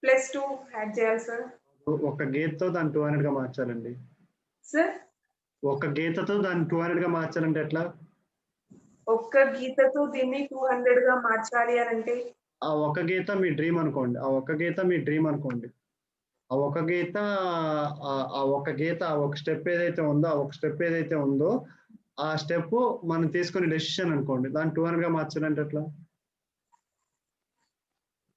+2 యాడ్ చేయాలి సార్. ఒక గీతతో దాన్ని 200 గా మార్చాలండి సార్. ఒక గీతతో దాన్ని 200 గా మార్చాలంటే ఎట్లా? ఒక్క గీతతో దీన్ని 200 గా మార్చాలి అని అంటే ఆ ఒక గీత మీ డ్రీమ్ అనుకోండి. ఆ ఒక గీత ఆ ఒక స్టెప్ ఏదైతే ఉందో ఆ స్టెప్ మనం తీసుకునే డెసిషన్ అనుకోండి. దాన్ని 200 గా మార్చాలంటే ఎట్లా?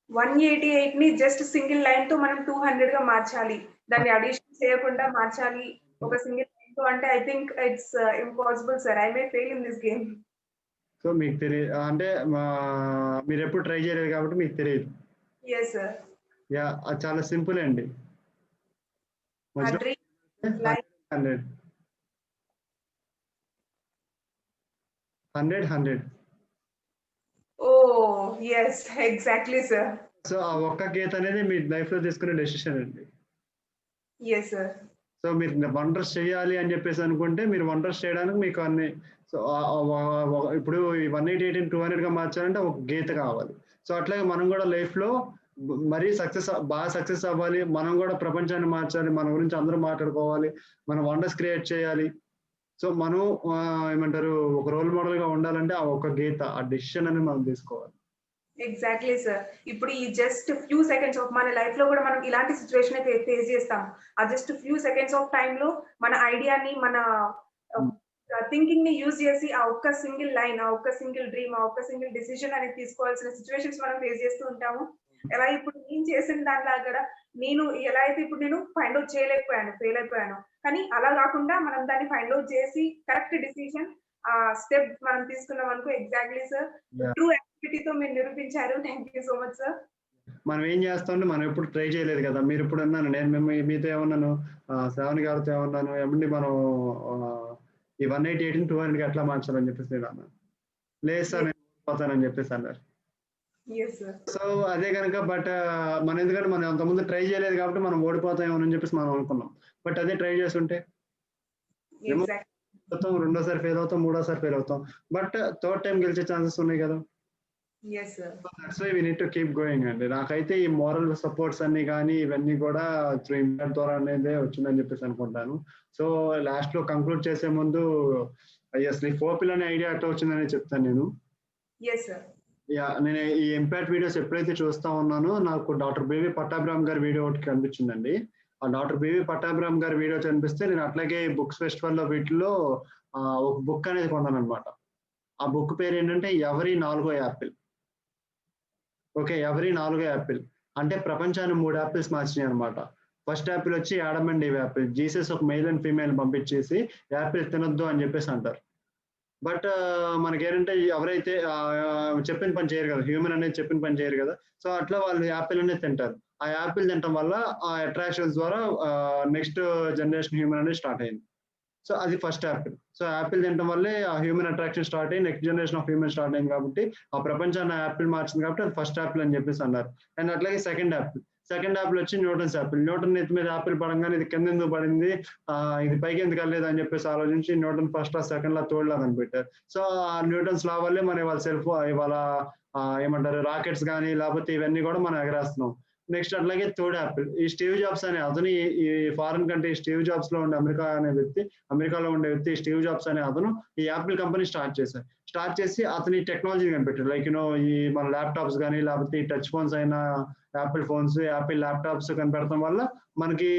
188 ని జస్ట్ సింగిల్ లైన్ తో మనం 200 గా మార్చాలి. దాన్ని అడిషన్ చేయకుండా మార్చాలి ఒక సింగిల్ లైన్ తో అంటే I think it's impossible sir. I may fail in this game. So మీకు తెలియదు అంటే మీరు ఎప్పుడు ట్రై చేయలేదు కాబట్టి మీకు తెలియదు. yes sir. అది చాలా సింపుల్ అండి. 100. Oh yes, exactly sir. So ఆ ఒక్క గీత అనేది మీ లైఫ్ లో తీసుకునే డెసిషన్ అండి. yes sir. సో మీరు వండర్స్ చేయాలి అని చెప్పేసి అనుకుంటే మీరు వండర్స్ చేయడానికి మీకు అన్ని సో ఇప్పుడు 188 200 గా మార్చాలంటే ఒక గీత కావాలి. సో అట్లాగే మనం కూడా లైఫ్ లో మరీ బాగా సక్సెస్ అవ్వాలి, మనం కూడా ప్రపంచాన్ని మార్చాలి, మన గురించి అందరూ మాట్లాడుకోవాలి, మనం వండర్స్ క్రియేట్ చేయాలి. సో మనం ఏమంటారు ఒక రోల్ మోడల్ గా ఉండాలంటే ఆ ఒక గీత, ఆ డెసిషన్ అని మనం తీసుకోవాలి. Exactly sir. ఇప్పుడు ఈ జస్ట్ ఫ్యూ సెకండ్స్ ఆఫ్ మన లైఫ్ లో కూడా మనం ఇలాంటి సిచ్యువేషన్ ఫేస్ చేస్తాం. ఆ just few seconds of time లో మన ఐడియాని మన థింకింగ్ ని యూజ్ చేసి ఆ ఒక్క సింగిల్ లైన్, ఆ ఒక్క సింగిల్ డ్రీమ్, ఆ ఒక్క సింగిల్ డిసిజన్ అనేది తీసుకోవాల్సిన సిచ్యువేషన్స్ మనం ఫేస్ చేస్తూ ఉంటాము. ఎలా ఇప్పుడు నేను చేసిన దాంట్లో కూడా నేను ఎలా అయితే ఇప్పుడు నేను ఫైండ్ అవుట్ చేయలేకపోయాను, ఫెయిల్ అయిపోయాను, కానీ అలా కాకుండా మనం దాన్ని ఫైండ్ అవుట్ చేసి కరెక్ట్ డిసిజన్ ఆ స్టెప్ మనం తీసుకున్నాం అనుకో. ఎగ్జాక్ట్లీ సార్, ట్రూ యాక్టివిటీతో మీరు నిరూపించారు. Thank you so much sir. మనం ఏం చేస్తామంటే మనం ఎప్పుడు ట్రై చేయలేదు కదా. మీరు ఇప్పుడు అన్నాను, నేను మీతో ఏమన్నాను, శ్రావణి గారితో ఏమన్నాను, ఏమండి మనం ఈ 188 200 కి ఎట్లా మార్చాలని చెప్పేసి నేను అన్నాను. లేదు సార్ నేను పోతానని చెప్పేసి అన్నారు. సో అదే కనుక బట్ ఎందుకంటే మనం అంతకుముందు ట్రై చేయలేదు కాబట్టి మనం ఓడిపోతామని చెప్పేసి మనం అనుకున్నాం. బట్ అదే ట్రై చేస్తుంటే రెండోసారి ఫెయిల్ అవుతాం, మూడోసారి ఫెయిల్ అవుతాం, బట్ థర్డ్ టైం గెలిచే ఛాన్సెస్ ఉన్నాయి కదా. That's why we need to keep going అండి. నాకైతే ఈ మోరల్ సపోర్ట్స్ అన్ని కానీ ఇవన్నీ కూడా త్రూ ఇంపాక్ట్ ద్వారా అనేది వచ్చిందని చెప్పేసి అనుకుంటాను. సో లాస్ట్ లో కంక్లూడ్ చేసే ముందు అసలు ఈ 4 పిల్లర్ అనే ఐడియా ఎట్లా వచ్చిందని చెప్తాను నేను. నేను ఈ ఇంపాక్ట్ వీడియోస్ ఎప్పుడైతే చూస్తా ఉన్నానో నాకు డాక్టర్ బివి పట్టాభిరామ్ గారి వీడియో ఒకటి కనిపించిందండి. ఆ డాక్టర్ బివి పట్టాభిరామ్ గారి వీడియో కనిపిస్తే నేను అట్లాగే బుక్స్ ఫెస్టివల్ లో వీటిలో ఒక బుక్ అనేది కొన్నాను అనమాట. ఆ బుక్ పేరు ఏంటంటే ఎవరి 4వ యాపిల్. ఓకే, ఎవరి 4వ యాపిల్ అంటే ప్రపంచాన్ని 3 యాపిల్స్ మార్చినాయి అనమాట. ఫస్ట్ యాపిల్ వచ్చి Adam and Eve Apple. Jesus ఒక మెయిల్ అండ్ ఫీమేల్ పంపించేసి యాపిల్ తినొద్దు అని చెప్పేసి అంటారు. బట్ మనకేంటంటే ఎవరైతే చెప్పిన పని చేయరు కదా, హ్యూమన్ అనేది చెప్పిన పని చేయరు కదా. సో అట్లా వాళ్ళు యాపిల్ అనేది తింటారు. ఆ యాపిల్ తినటం వల్ల ఆ అట్రాక్షన్స్ ద్వారా నెక్స్ట్ జనరేషన్ హ్యూమన్ అనేది స్టార్ట్ అయింది. సో అది ఫస్ట్ యాపిల్. సో యాపిల్ తినడం వల్లే ఆ హ్యూమన్ అట్రాక్షన్ స్టార్ట్ అయ్యి next generation of human start అయింది కాబట్టి ఆ ప్రపంచాన్ని యాపిల్ మార్చింది కాబట్టి అది ఫస్ట్ యాపిల్ అని చెప్పేసి అన్నారు. అండ్ అట్లాగే సెకండ్ యాపిల్ వచ్చి న్యూటన్స్ యాపిల్. న్యూటన్ నెత్తి మీద యాపిల్ పడంగానే ఇది కింద ఎందుకు పడింది, ఇది పైకి ఎందుకు వెళ్ళలేదు అని చెప్పేసి ఆలోచించి న్యూటన్ ఫస్ట్ లా సెకండ్ లా థర్డ్ లా కనిపెట్టారు. సో ఆ న్యూటన్స్ లా వల్లే మన ఇవాళ ఏమంటారు రాకెట్స్ కానీ లేకపోతే ఇవన్నీ కూడా మనం ఎగరేస్తున్నాం. నెక్స్ట్ అట్లాగే థర్డ్ యాపిల్. ఈ స్టీవ్ జాబ్స్ అనే అతను ఈ ఫారిన్ కంట్రీ స్టీవ్ జాబ్స్ లో ఉండే అమెరికాలో ఉండే వ్యక్తి స్టీవ్ జాబ్స్ అనే అతను ఈ యాపిల్ కంపెనీ స్టార్ట్ చేసి అతని టెక్నాలజీ కనిపెట్టాడు. లైక్ ఈ మన ల్యాప్టాప్స్ కానీ లేకపోతే ఈ టచ్ ఫోన్స్ అయినా యాపిల్ ఫోన్స్, యాపిల్ ల్యాప్టాప్స్ కనిపెడతాం వల్ల మనకి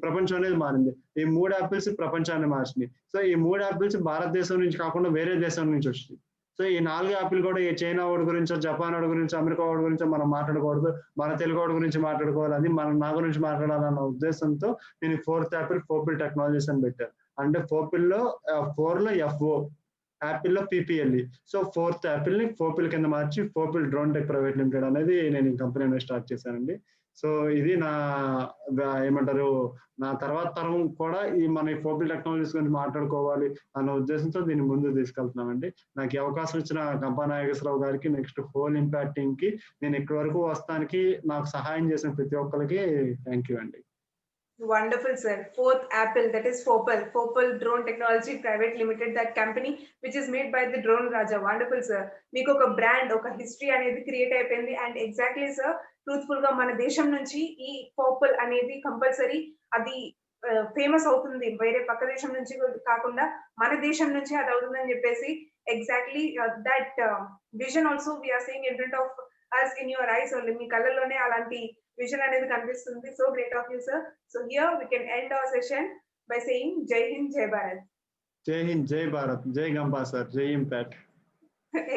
ప్రపంచం అనేది మారింది. ఈ 3 యాపిల్స్ ప్రపంచాన్ని మార్చింది. సో ఈ 3 యాపిల్స్ భారతదేశం నుంచి కాకుండా వేరే దేశం నుంచి వచ్చింది. సో ఈ 4 యాపిల్ కూడా ఈ చైనా వాడి గురించో, జపాన్ వాడి గురించో, అమెరికా వాడి గురించో మనం మాట్లాడకూడదు. మన తెలుగు వాడి గురించి మాట్లాడుకోవాలని, నా గురించి మాట్లాడాలన్న ఉద్దేశంతో నేను 4th యాపిల్ ఫోపిల్ టెక్నాలజీస్ అని పెట్టాను. అంటే ఫోపిల్లో 4 లో FO, యాపిల్ లో PPLE. సో 4th యాపిల్ ని ఫోపిల్ కింద మార్చి ఫోపిల్ డ్రోన్ టెక్ ప్రైవేట్ లిమిటెడ్ అనేది నేను ఈ కంపెనీ అనేది స్టార్ట్ చేశానండి. సో ఇది ఏమంటారు నా తర్వాత తరం కూడా మన ఫోపిల్ టెక్నాలజీస్ గురించి మాట్లాడుకోవాలి అన్న ఉద్దేశంతో దీన్ని ముందు తీసుకెళ్తున్నామండి. నాకు ఈ అవకాశం ఇచ్చిన గంపా నాగేశ్వరరావు గారికి, నెక్స్ట్ హోల్ ఇంపాక్ట్ టీమ్ కి, నేను ఇక్కడి వరకు వస్తానికి నాకు సహాయం చేసిన ప్రతి ఒక్కరికి థ్యాంక్ యూ అండి. Wonderful, sir. 4th Apple, that is Fopal Drone Technology Private Limited, that company which is made by the Drone Raja. Wonderful, sir. మీకు ఒక బ్రాండ్, ఒక హిస్టరీ అనేది క్రియేట్ అయిపోయింది. అండ్ ఎగ్జాక్ట్లీ సార్, ట్రూత్ఫుల్ గా మన దేశం నుంచి ఈ పోపల్ అనేది కంపల్సరీ అది ఫేమస్ అవుతుంది. వేరే పక్క దేశం నుంచి కాకుండా మన దేశం నుంచి అది అవుతుందని చెప్పేసి exactly that vision also we are seeing in front of us in your eyes only. మీ కళ్ళలోనే అలాంటి విజన్ అనేది కనిపిస్తుంది. So great of you sir. So here we can end our session by saying జై హింద్, జై భారత్. జై హింద్, జై భారత్, జై గంపా సార్, జై impact.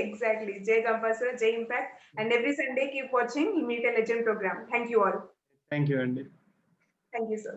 Exactly. Jai Gampa sir, Jai Impact. And every Sunday keep watching Meet a Legend program. Thank you all. Thank you, Andy. Thank you, sir.